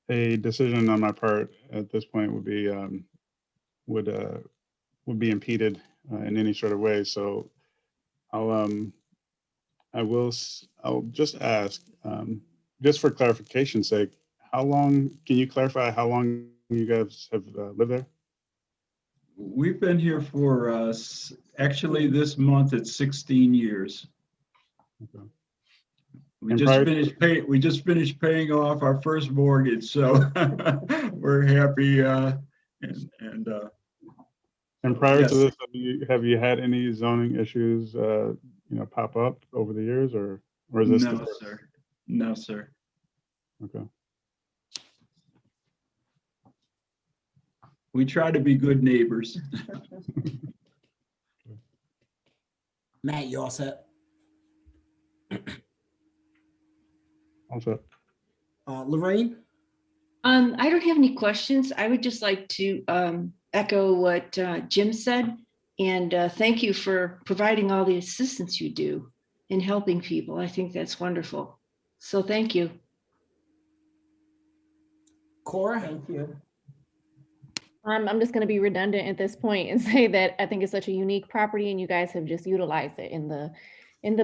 Speaker 4: decision on my part at this point would be impeded in any sort of way. So I'll just ask, just for clarification's sake, can you clarify how long you guys have lived there?
Speaker 11: We've been here for, actually this month, it's 16 years.
Speaker 4: Okay.
Speaker 11: We
Speaker 4: And
Speaker 11: just finished paying off our first mortgage, so we're happy.
Speaker 4: And prior
Speaker 11: yes.
Speaker 4: to this, have you had any zoning issues, pop up over the years, or is this the
Speaker 11: No,
Speaker 4: first?
Speaker 11: sir. No, sir.
Speaker 4: Okay.
Speaker 11: We try to be good neighbors.
Speaker 2: Matt, you all set?
Speaker 4: All set.
Speaker 2: Lorraine?
Speaker 5: I don't have any questions. I would just like to echo what Jim said. And thank you for providing all the assistance you do in helping people. I think that's wonderful. So thank you.
Speaker 2: Cora?
Speaker 12: Thank you.
Speaker 6: I'm just going to be redundant at this point and say that I think it's such a unique property and you guys have just utilized it in the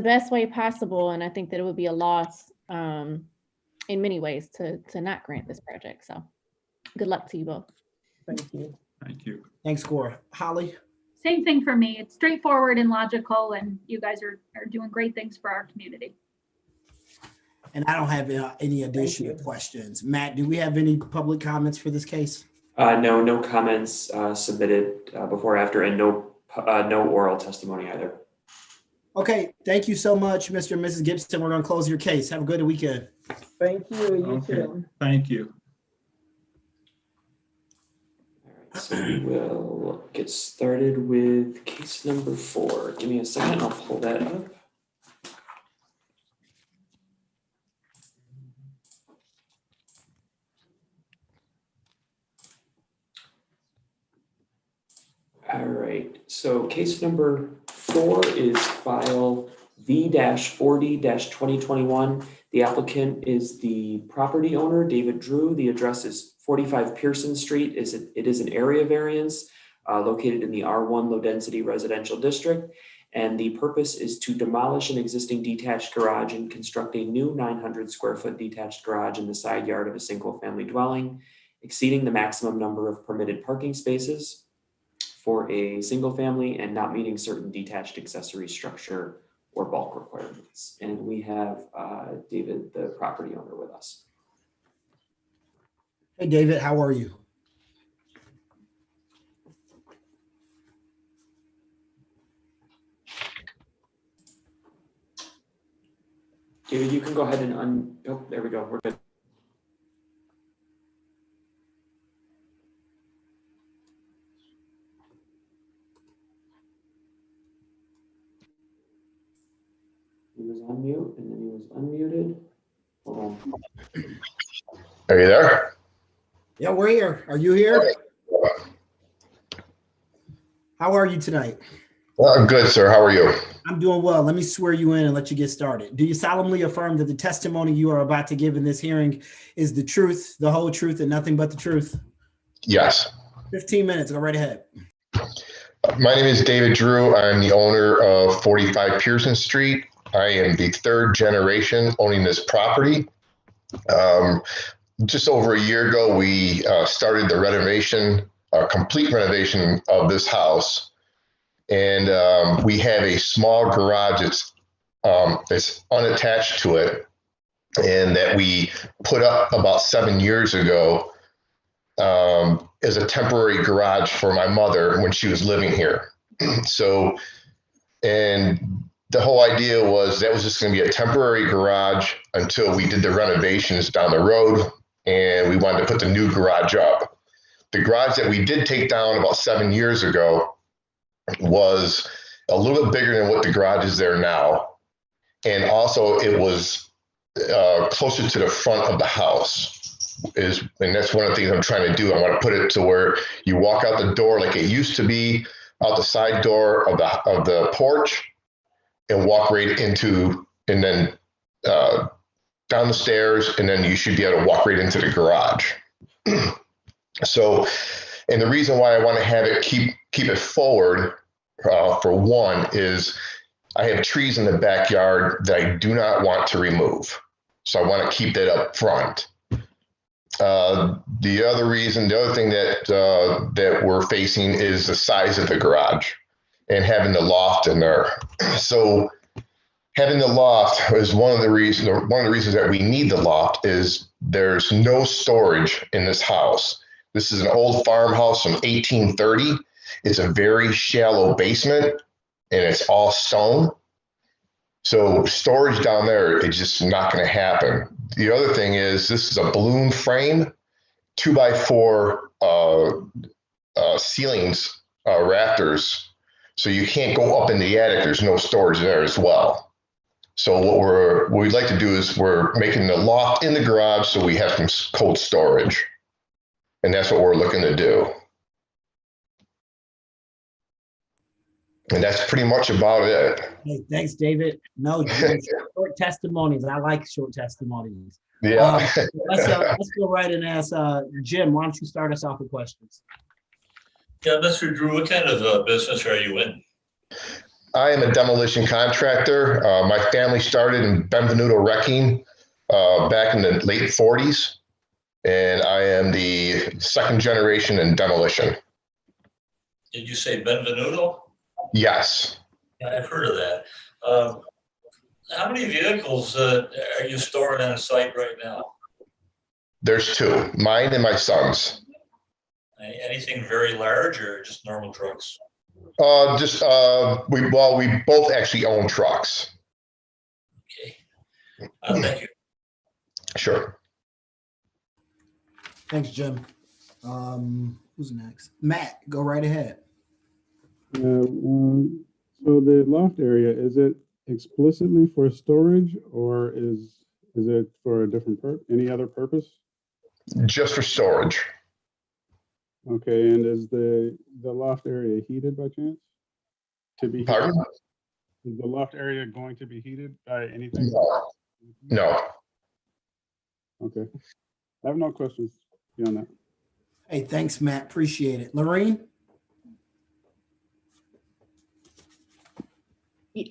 Speaker 6: best way possible. And I think that it would be a loss in many ways to not grant this project. So good luck to you both.
Speaker 12: Thank you.
Speaker 11: Thank you.
Speaker 2: Thanks, Cora. Holly?
Speaker 7: Same thing for me. It's straightforward and logical, and you guys are doing great things for our community.
Speaker 2: And I don't have any additional questions. Matt, do we have any public comments for this case?
Speaker 1: No comments submitted before or after, and no oral testimony either.
Speaker 2: Okay, thank you so much, Mr. and Mrs. Gibson. We're going to close your case. Have a good weekend.
Speaker 12: Thank you. You
Speaker 11: Okay.
Speaker 12: too.
Speaker 11: Thank you.
Speaker 1: All right, so we will get started with case number 4. Give me a second, I'll pull that up. All right, so case number 4 is file V-40-2021. The applicant is the property owner, David Drew. The address is 45 Pearson Street. It is an area variance located in the R1 low density residential district. And the purpose is to demolish an existing detached garage and construct a new 900 square foot detached garage in the side yard of a single family dwelling, exceeding the maximum number of permitted parking spaces for a single family and not meeting certain detached accessory structure or bulk requirements. And we have David, the property owner, with us.
Speaker 2: Hey, David, how are you?
Speaker 1: David, you can go ahead and oh, there we go, we're good. He was on mute and then he was unmuted. Hold on.
Speaker 13: Are you there?
Speaker 2: Yeah, we're here. Are you here? How are you tonight?
Speaker 13: Well, I'm good, sir. How are you?
Speaker 2: I'm doing well. Let me swear you in and let you get started. Do you solemnly affirm that the testimony you are about to give in this hearing is the truth, the whole truth, and nothing but the truth?
Speaker 13: Yes.
Speaker 2: 15 minutes. Go right ahead.
Speaker 13: My name is David Drew. I'm the owner of 45 Pearson Street. I am the 3rd generation owning this property. Just over a year ago, we started the renovation, complete renovation of this house. And we have a small garage that's unattached to it, and that we put up about 7 years ago as a temporary garage for my mother when she was living here. So, and the whole idea was that was just going to be a temporary garage until we did the renovations down the road, and we wanted to put the new garage up. The garage that we did take down about 7 years ago was a little bit bigger than what the garage is there now. And also it was closer to the front of the house. And that's one of the things I'm trying to do. I want to put it to where you walk out the door like it used to be, out the side door of the porch, and walk right into, and then down the stairs, and then you should be able to walk right into the garage. So, and the reason why I want to have it keep it forward, for one, is I have trees in the backyard that I do not want to remove. So I want to keep that up front. The other thing that we're facing is the size of the garage and having the loft in there. So having the loft is one of the reasons that we need the loft is there's no storage in this house. This is an old farmhouse from 1830. It's a very shallow basement and it's all stone. So storage down there, it's just not going to happen. The other thing is this is a balloon frame, 2x4 ceilings, rafters. So you can't go up in the attic. There's no storage there as well. So what we'd like to do is we're making the loft in the garage so we have some cold storage. And that's what we're looking to do. And that's pretty much about it.
Speaker 2: Hey, thanks, David. No, short testimonies. I like short testimonies.
Speaker 13: Yeah.
Speaker 2: Let's go right and ask Jim. Why don't you start us off with questions?
Speaker 3: Yeah, Mr. Drew, what kind of business are you in?
Speaker 13: I am a demolition contractor. My family started in Benvenuto Wrecking back in the late 40s, and I am the second generation in demolition.
Speaker 3: Did you say Benvenuto?
Speaker 13: Yes.
Speaker 3: Yeah, I've heard of that. How many vehicles are you storing on site right now?
Speaker 13: There's two, mine and my son's.
Speaker 3: Anything very large or just normal trucks?
Speaker 13: We both actually own trucks.
Speaker 3: Okay. Thank you.
Speaker 13: Sure.
Speaker 2: Thanks, Jim. Who's next? Matt, go right ahead.
Speaker 4: So the loft area, is it explicitly for storage or is it for a different any other purpose?
Speaker 13: Just for storage.
Speaker 4: Okay, and is the loft area heated by chance? To be heated?
Speaker 13: Pardon?
Speaker 4: Is the loft area going to be heated by anything?
Speaker 13: No.
Speaker 4: Okay. I have no questions beyond that.
Speaker 2: Hey, thanks, Matt. Appreciate it. Lorraine?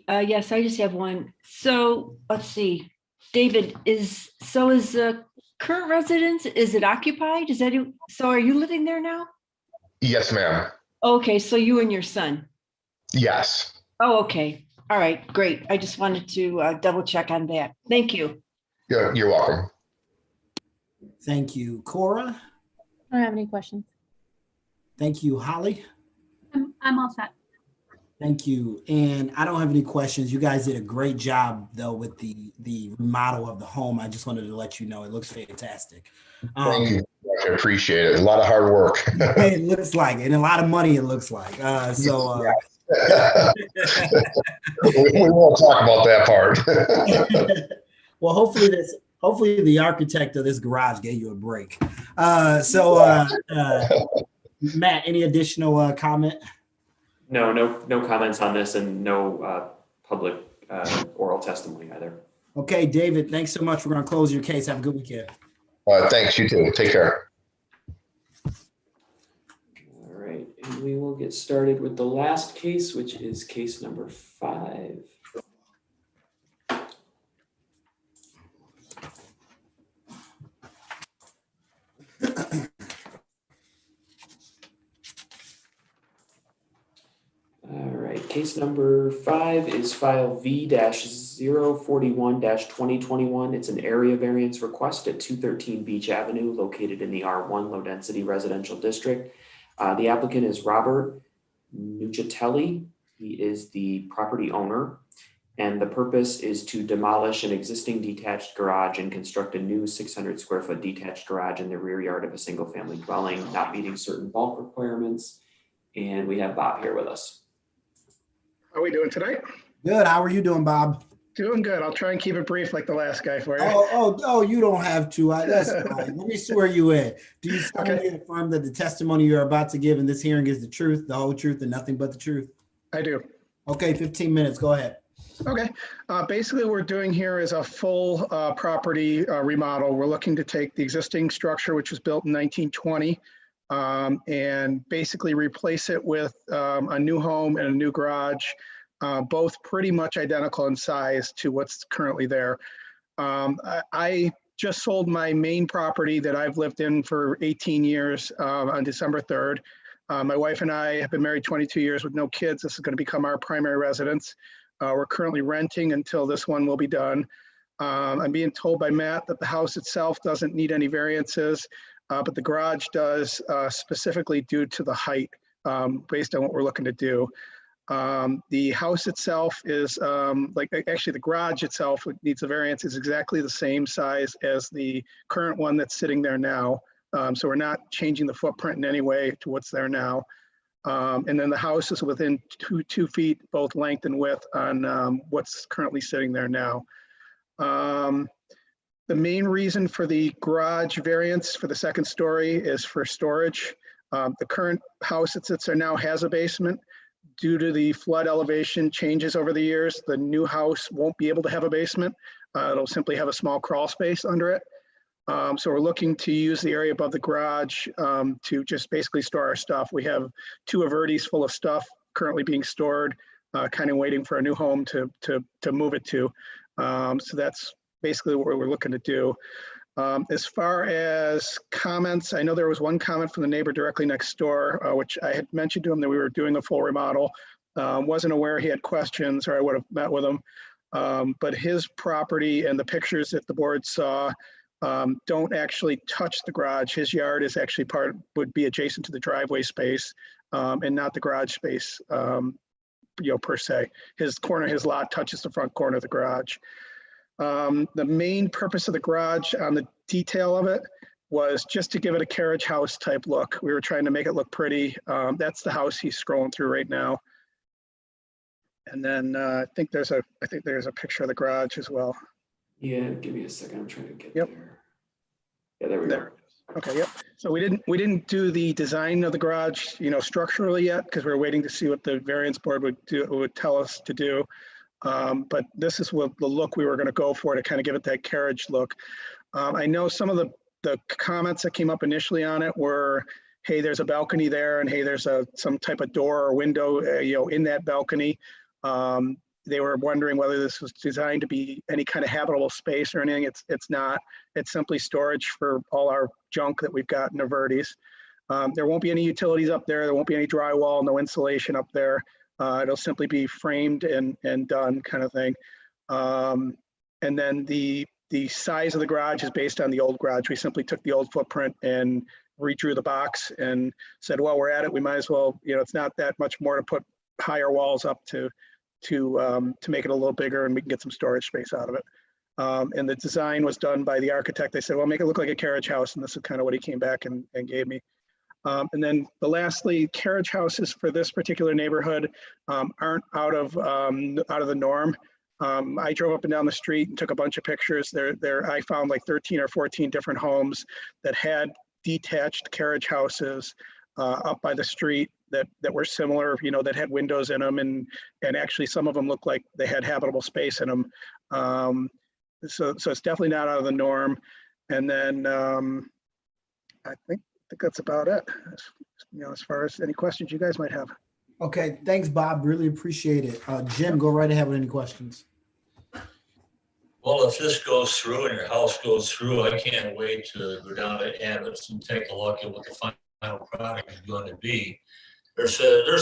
Speaker 5: Yes, I just have one. So let's see. David, is the current residence, is it occupied? So are you living there now?
Speaker 13: Yes, ma'am.
Speaker 5: Okay, so you and your son.
Speaker 13: Yes.
Speaker 5: Oh, okay. All right, great. I just wanted to double check on that. Thank you.
Speaker 13: Yeah, you're welcome.
Speaker 2: Thank you. Cora?
Speaker 6: I don't have any questions.
Speaker 2: Thank you. Holly?
Speaker 7: I'm all set.
Speaker 2: Thank you. And I don't have any questions. You guys did a great job, though, with the remodel of the home. I just wanted to let you know it looks fantastic.
Speaker 13: Thank you. I appreciate it. A lot of hard work.
Speaker 2: It looks like it, and a lot of money, it looks like. We
Speaker 13: won't talk about that part.
Speaker 2: Well, hopefully the architect of this garage gave you a break. Matt, any additional comment?
Speaker 1: No comments on this, and no public oral testimony either.
Speaker 2: Okay, David, thanks so much. We're going to close your case. Have a good weekend.
Speaker 13: Thanks, you too. Take care.
Speaker 1: All right, and we will get started with the last case, which is case number 5. All right, case number 5 is file V-041-2021. It's an area variance request at 213 Beach Avenue, located in the R1 Low Density Residential District. The applicant is Robert Nucitelli. He is the property owner, and the purpose is to demolish an existing detached garage and construct a new 600 square foot detached garage in the rear yard of a single family dwelling, not meeting certain bulk requirements. And we have Bob here with us.
Speaker 14: How are we doing tonight?
Speaker 2: Good. How are you doing, Bob?
Speaker 14: Doing good. I'll try and keep it brief like the last guy for you.
Speaker 2: Oh, you don't have to. That's fine. Let me swear you in. Do you solemnly affirm that the testimony you're about to give in this hearing is the truth, the whole truth, and nothing but the truth?
Speaker 14: I do.
Speaker 2: Okay, 15 minutes. Go ahead.
Speaker 14: Okay. Basically, what we're doing here is a full property remodel. We're looking to take the existing structure, which was built in 1920, and basically replace it with a new home and a new garage, both pretty much identical in size to what's currently there. I just sold my main property that I've lived in for 18 years on December 3rd. My wife and I have been married 22 years with no kids. This is going to become our primary residence. We're currently renting until this one will be done. I'm being told by Matt that the house itself doesn't need any variances, but the garage does, specifically due to the height, based on what we're looking to do. The house itself is actually the garage itself needs a variance, is exactly the same size as the current one that's sitting there now. So we're not changing the footprint in any way to what's there now. And then the house is within two feet, both length and width on what's currently sitting there now. The main reason for the garage variance for the second story is for storage. The current house that sits there now has a basement. Due to the flood elevation changes over the years, the new house won't be able to have a basement. It'll simply have a small crawl space under it. So we're looking to use the area above the garage to just basically store our stuff. We have 2 Avertis full of stuff currently being stored, kind of waiting for a new home to move it to. So that's basically what we're looking to do. As far as comments, I know there was one comment from the neighbor directly next door, which I had mentioned to him that we were doing a full remodel. Wasn't aware he had questions, or I would have met with him. But his property and the pictures that the board saw don't actually touch the garage. His yard is actually would be adjacent to the driveway space and not the garage space, per se. His lot touches the front corner of the garage. The main purpose of the garage on the detail of it was just to give it a carriage house type look. We were trying to make it look pretty. That's the house he's scrolling through right now. And then I think there's a picture of the garage as well.
Speaker 1: Yeah, give me a second. I'm trying to get
Speaker 14: Yep.
Speaker 1: there. Yeah, there we go.
Speaker 14: Okay, yep. So we didn't do the design of the garage, structurally yet, because we were waiting to see what the variance board would tell us to do. But this is what the look we were going to go for to kind of give it that carriage look. I know some of the comments that came up initially on it were, hey, there's a balcony there, and hey, there's some type of door or window, in that balcony. They were wondering whether this was designed to be any kind of habitable space or anything. It's not. It's simply storage for all our junk that we've got in Avertis. There won't be any utilities up there. There won't be any drywall, no insulation up there. It'll simply be framed and done kind of thing. And then the size of the garage is based on the old garage. We simply took the old footprint and redrew the box and said, well, we're at it. We might as well, it's not that much more to put higher walls up to make it a little bigger, and we can get some storage space out of it. And the design was done by the architect. They said, well, make it look like a carriage house. And this is kind of what he came back and gave me. And then lastly, carriage houses for this particular neighborhood aren't out of the norm. I drove up and down the street and took a bunch of pictures. I found like 13 or 14 different homes that had detached carriage houses up by the street that were similar, that had windows in them, and actually some of them looked like they had habitable space in them. So it's definitely not out of the norm. And then I think that's about it. As far as any questions you guys might have.
Speaker 2: Okay, thanks, Bob. Really appreciate it. Jim, go right ahead with any questions.
Speaker 3: Well, if this goes through and your house goes through, I can't wait to go down to Annis and take a look at what the final product is going to be. There's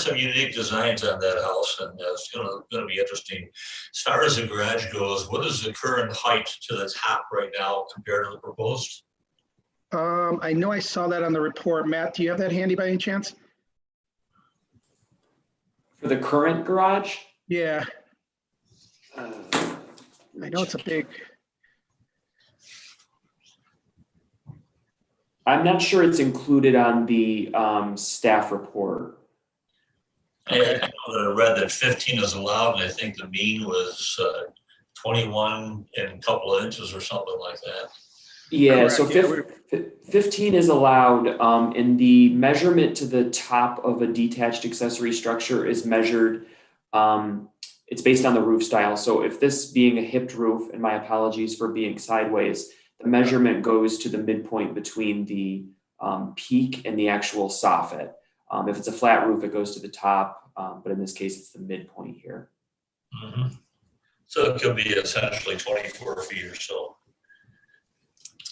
Speaker 3: some unique designs on that house, and it's going to be interesting. As far as the garage goes, what is the current height to the top right now compared to the proposed?
Speaker 14: I know I saw that on the report. Matt, do you have that handy by any chance?
Speaker 1: For the current garage?
Speaker 14: Yeah. I know it's a big.
Speaker 1: I'm not sure it's included on the staff report.
Speaker 3: I know that I read that 15 is allowed, and I think the mean was 21 and a couple of inches or something like that.
Speaker 1: Yeah,
Speaker 14: Correct.
Speaker 1: so 15 is allowed, and the measurement to the top of a detached accessory structure is measured. It's based on the roof style. So if this being a hipped roof, and my apologies for being sideways, the measurement goes to the midpoint between the peak and the actual soffit. If it's a flat roof, it goes to the top, but in this case, it's the midpoint here.
Speaker 3: Mm-hmm. So it could be essentially 24 feet or so.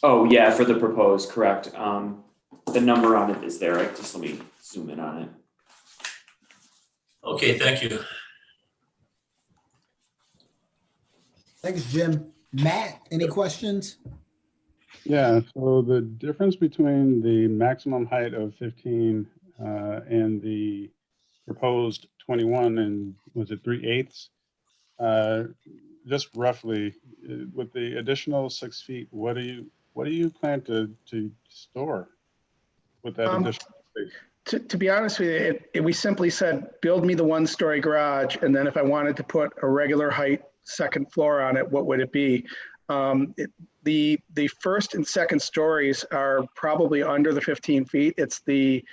Speaker 1: Oh, yeah, for the proposed, correct. The number on it is there. Let me zoom in on it.
Speaker 3: Okay, thank you.
Speaker 2: Thanks, Jim. Matt, any questions?
Speaker 4: Yeah, so the difference between the maximum height of 15 and the proposed 21 and was it 3/8? Just roughly, with the additional 6 feet, what do you plan to store with that additional space?
Speaker 14: To be honest with you, we simply said, build me the 1-story garage. And then if I wanted to put a regular height second floor on it, what would it be? The first and second stories are probably under the 15 feet. It's the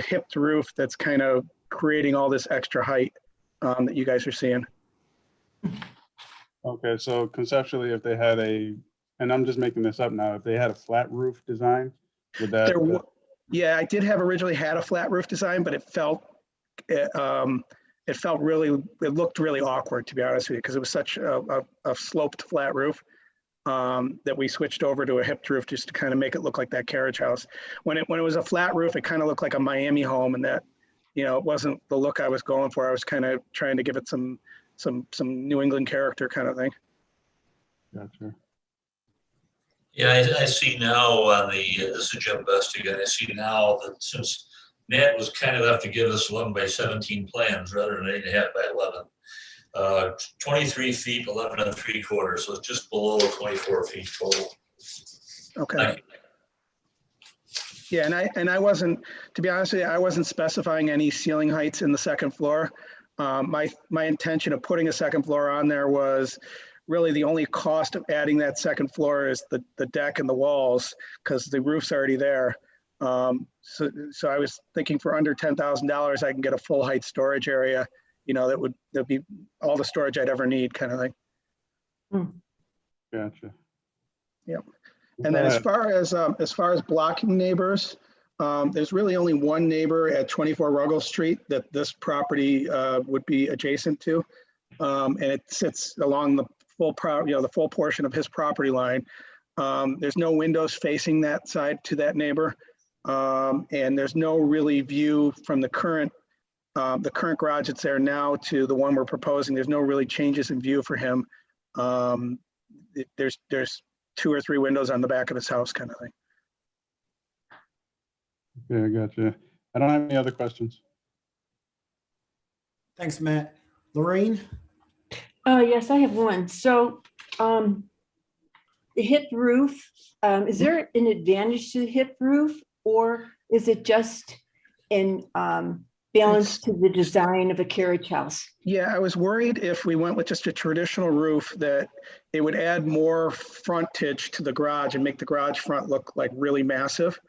Speaker 14: hipped roof that's kind of creating all this extra height that you guys are seeing.
Speaker 4: Okay, so conceptually, if they had and I'm just making this up now, if they had a flat roof design, would that?
Speaker 14: Yeah, I did have originally had a flat roof design, but it looked really awkward, to be honest with you, because it was such a sloped flat roof that we switched over to a hipped roof just to kind of make it look like that carriage house. When it was a flat roof, it kind of looked like a Miami home, and that, it wasn't the look I was going for. I was kind of trying to give it some New England character kind of thing.
Speaker 4: Gotcha.
Speaker 3: Yeah, I see now on this is Jim Best again. I see now that since Matt was kind enough to give us 11 by 17 plans rather than 8.5 by 11, 23 feet, 11 3/4, so it's just below 24 feet total.
Speaker 14: Okay. Yeah, and I wasn't, to be honest with you, I wasn't specifying any ceiling heights in the second floor. My intention of putting a second floor on there was really the only cost of adding that second floor is the deck and the walls, because the roof's already there. So I was thinking for under $10,000, I can get a full height storage area, that'd be all the storage I'd ever need, kind of thing.
Speaker 4: Gotcha.
Speaker 14: Yep. And then as far as blocking neighbors, there's really only one neighbor at 24 Ruggles Street that this property would be adjacent to, and it sits along the full portion of his property line. There's no windows facing that side to that neighbor, and there's no really view from the current garage that's there now to the one we're proposing. There's no really changes in view for him. There's 2 or 3 windows on the back of his house, kind of thing.
Speaker 4: Yeah, gotcha. I don't have any other questions.
Speaker 2: Thanks, Matt. Lorraine?
Speaker 5: Yes, I have one. So the hip roof, is there an advantage to the hip roof, or is it just in balance to the design of a carriage house?
Speaker 14: Yeah, I was worried if we went with just a traditional roof that it would add more frontage to the garage and make the garage front look like really massive.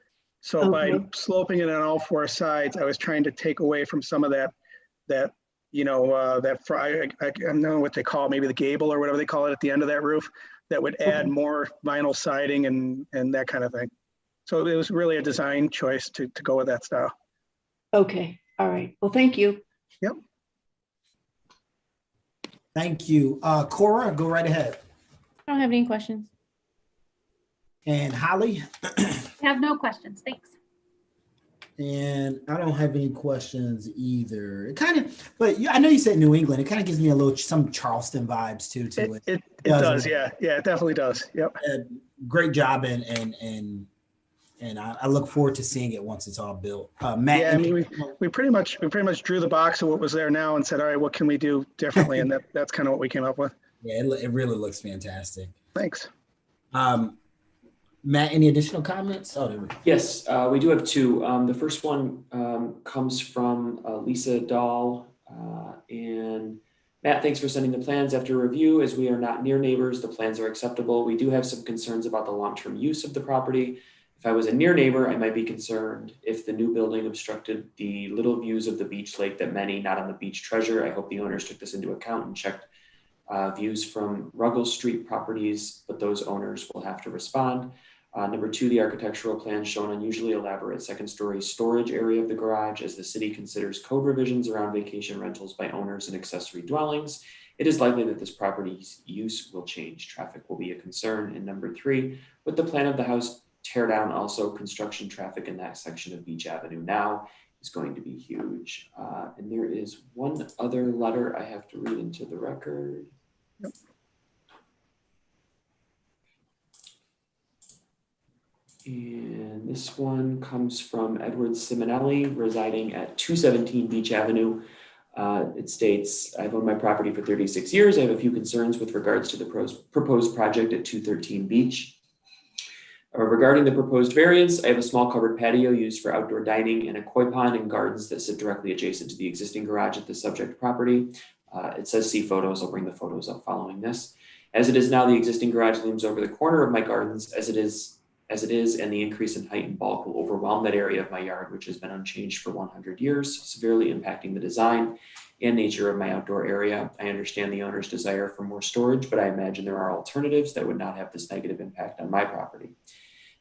Speaker 14: So by sloping it on all 4 sides, I was trying to take away from some of that I don't know what they call it, maybe the gable or whatever they call it at the end of that roof, that would add more vinyl siding and that kind of thing. So it was really a design choice to go with that style.
Speaker 5: Okay, all right. Well, thank you.
Speaker 14: Yep.
Speaker 2: Thank you. Cora, go right ahead.
Speaker 6: I don't have any questions.
Speaker 2: And Holly?
Speaker 7: I have no questions. Thanks.
Speaker 2: And I don't have any questions either. It kind of, but I know you said New England. It kind of gives me some Charleston vibes too to it.
Speaker 14: It does, yeah. Yeah, it definitely does. Yep.
Speaker 2: Great job, and I look forward to seeing it once it's all built. Matt,
Speaker 14: yeah, I mean, we pretty much drew the box of what was there now and said, all right, what can we do differently? And that's kind of what we came up with.
Speaker 2: Yeah, it really looks fantastic.
Speaker 14: Thanks.
Speaker 2: Matt, any additional comments? Oh, there we go.
Speaker 1: Yes, we do have 2. The first one comes from Lisa Dahl. And Matt, thanks for sending the plans. After review, as we are not near neighbors, the plans are acceptable. We do have some concerns about the long-term use of the property. If I was a near neighbor, I might be concerned if the new building obstructed the little views of the beach lake that many not on the beach treasure. I hope the owners took this into account and checked views from Ruggles Street properties, but those owners will have to respond. Number 2, the architectural plans show an unusually elaborate second-story storage area of the garage as the city considers code revisions around vacation rentals by owners and accessory dwellings. It is likely that this property's use will change. Traffic will be a concern. And number 3, with the plan of the house tear down, also construction traffic in that section of Beach Avenue now is going to be huge. And there is one other letter I have to read into the record.
Speaker 14: Yep.
Speaker 1: And this one comes from Edward Simonelli, residing at 217 Beach Avenue. It states, I've owned my property for 36 years. I have a few concerns with regards to the proposed project at 213 Beach. Regarding the proposed variance, I have a small covered patio used for outdoor dining and a koi pond and gardens that sit directly adjacent to the existing garage at the subject property. It says see photos. I'll bring the photos up following this. As it is now, the existing garage looms over the corner of my gardens as it is, and the increase in height and bulk will overwhelm that area of my yard, which has been unchanged for 100 years, severely impacting the design and nature of my outdoor area. I understand the owner's desire for more storage, but I imagine there are alternatives that would not have this negative impact on my property.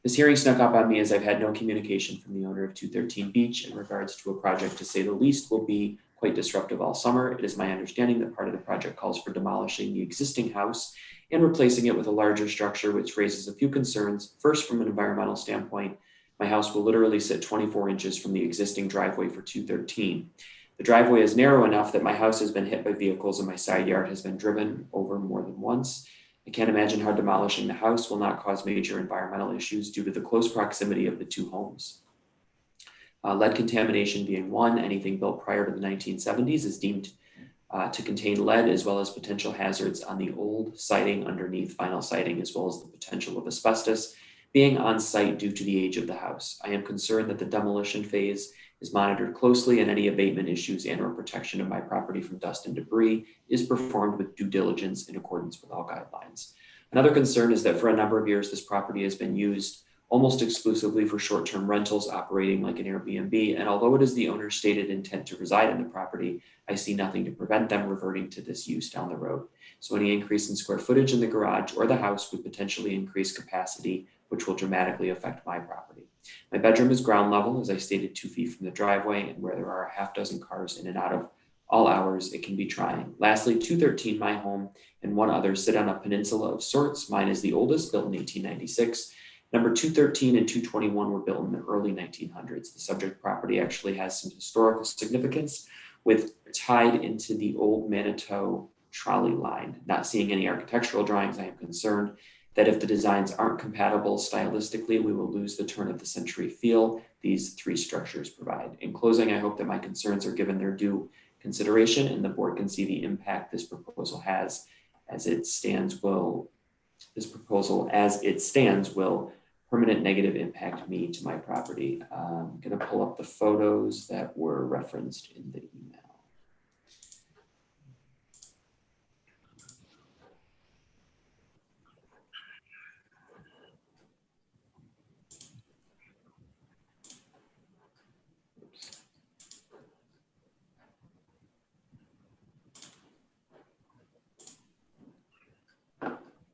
Speaker 1: This hearing snuck up on me as I've had no communication from the owner of 213 Beach in regards to a project, to say the least, will be quite disruptive all summer. It is my understanding that part of the project calls for demolishing the existing house and replacing it with a larger structure, which raises a few concerns. First, from an environmental standpoint, my house will literally sit 24 inches from the existing driveway for 213. The driveway is narrow enough that my house has been hit by vehicles and my side yard has been driven over more than once. I can't imagine how demolishing the house will not cause major environmental issues due to the close proximity of the two homes. Lead contamination being one. Anything built prior to the 1970s is deemed to contain lead, as well as potential hazards on the old siding underneath vinyl siding, as well as the potential of asbestos being on site due to the age of the house. I am concerned that the demolition phase is monitored closely and any abatement issues and or protection of my property from dust and debris is performed with due diligence in accordance with all guidelines. Another concern is that for a number of years, this property has been used almost exclusively for short-term rentals, operating like an Airbnb. And although it is the owner's stated intent to reside in the property, I see nothing to prevent them reverting to this use down the road. So any increase in square footage in the garage or the house would potentially increase capacity, which will dramatically affect my property. My bedroom is ground level, as I stated, 2 feet from the driveway, and where there are a half dozen cars in and out of all hours, it can be trying. Lastly, 213, my home, and one other sit on a peninsula of sorts. Mine is the oldest, built in 1896. Number 213 and 221 were built in the early 1900s. The subject property actually has some historical significance, with tied into the old Manitou trolley line. Not seeing any architectural drawings, I am concerned that if the designs aren't compatible stylistically, we will lose the turn of the century feel these 3 structures provide. In closing, I hope that my concerns are given their due consideration and the board can see the impact this proposal has as it stands will permanent negative impact me to my property. I'm gonna pull up the photos that were referenced in the email.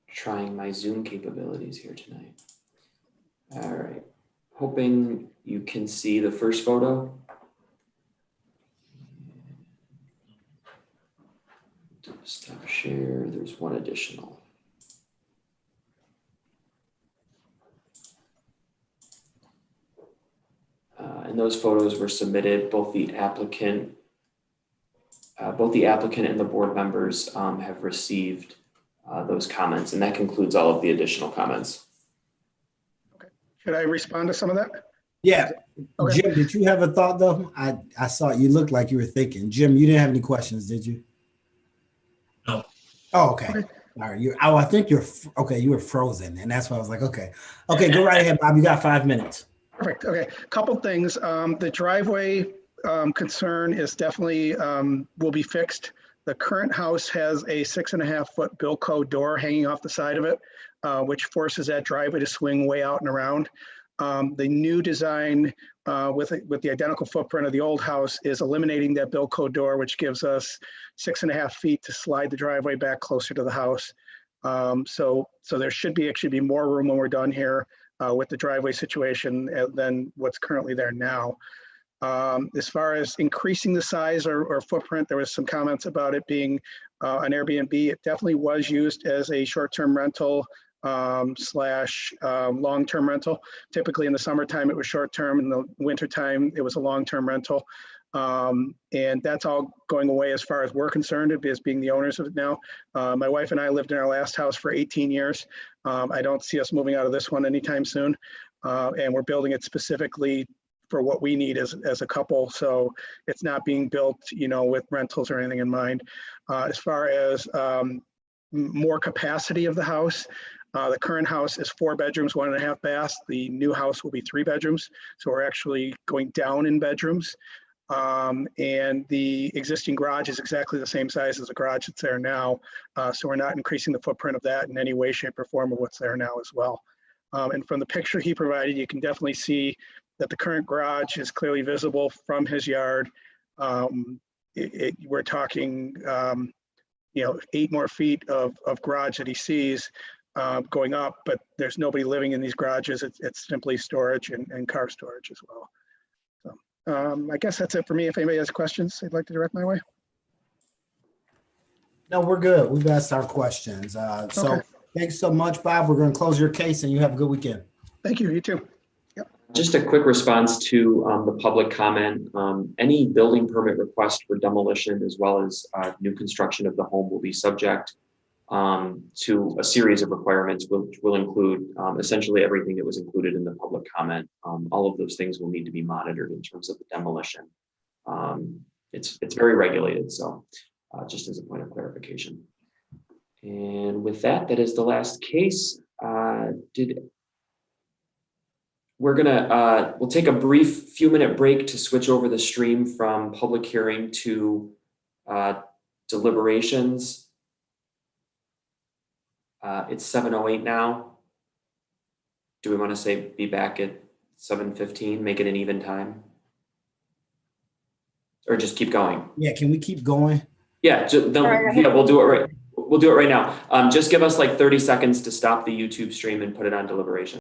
Speaker 1: Trying my Zoom capabilities here tonight. All right, hoping you can see the first photo. Stop share, there's one additional. And those photos were submitted, both the applicant and the board members have received those comments, and that concludes all of the additional comments.
Speaker 14: Okay. Should I respond to some of that?
Speaker 2: Yeah.
Speaker 14: Okay.
Speaker 2: Jim, did you have a thought though? I saw you looked like you were thinking. Jim, you didn't have any questions, did you?
Speaker 3: No.
Speaker 2: Oh, okay. All right. I think you're okay. You were frozen, and that's why I was like, okay, go right ahead, Bob. You got 5 minutes.
Speaker 14: Perfect. Okay. Couple things. The driveway concern is definitely will be fixed. The current house has a 6.5-foot Bilco door hanging off the side of it, which forces that driveway to swing way out and around. The new design with the identical footprint of the old house is eliminating that Bilco door, which gives us 6.5 feet to slide the driveway back closer to the house. So there should actually be more room when we're done here with the driveway situation than what's currently there now. As far as increasing the size or footprint, there was some comments about it being an Airbnb. It definitely was used as a short-term rental slash long-term rental. Typically in the summertime, it was short-term. In the wintertime, it was a long-term rental. And that's all going away as far as we're concerned, as being the owners of it now. My wife and I lived in our last house for 18 years. I don't see us moving out of this one anytime soon. And we're building it specifically for what we need as a couple. So it's not being built, with rentals or anything in mind. As far as more capacity of the house, the current house is 4 bedrooms, 1.5 baths. The new house will be 3 bedrooms. So we're actually going down in bedrooms. And the existing garage is exactly the same size as the garage that's there now. So we're not increasing the footprint of that in any way, shape, or form of what's there now as well. And from the picture he provided, you can definitely see that the current garage is clearly visible from his yard. We're talking, 8 more feet of garage that he sees going up, but there's nobody living in these garages. It's simply storage and car storage as well. So I guess that's it for me. If anybody has questions, they'd like to direct my way.
Speaker 2: No, we're good. We've asked our questions. So
Speaker 14: Okay.
Speaker 2: thanks so much, Bob. We're going to close your case and you have a good weekend.
Speaker 14: Thank you. You too.
Speaker 1: Just a quick response to the public comment. Any building permit request for demolition as well as new construction of the home will be subject to a series of requirements, which will include essentially everything that was included in the public comment. All of those things will need to be monitored in terms of the demolition. It's very regulated, so just as a point of clarification. And with that, that is the last case. We'll take a brief few-minute break to switch over the stream from public hearing to deliberations. It's 7:08 now. Do we want to say be back at 7:15, make it an even time? Or just keep going?
Speaker 2: Yeah, can we keep going?
Speaker 1: Yeah, we'll do it right. We'll do it right now. Just give us like 30 seconds to stop the YouTube stream and put it on deliberation.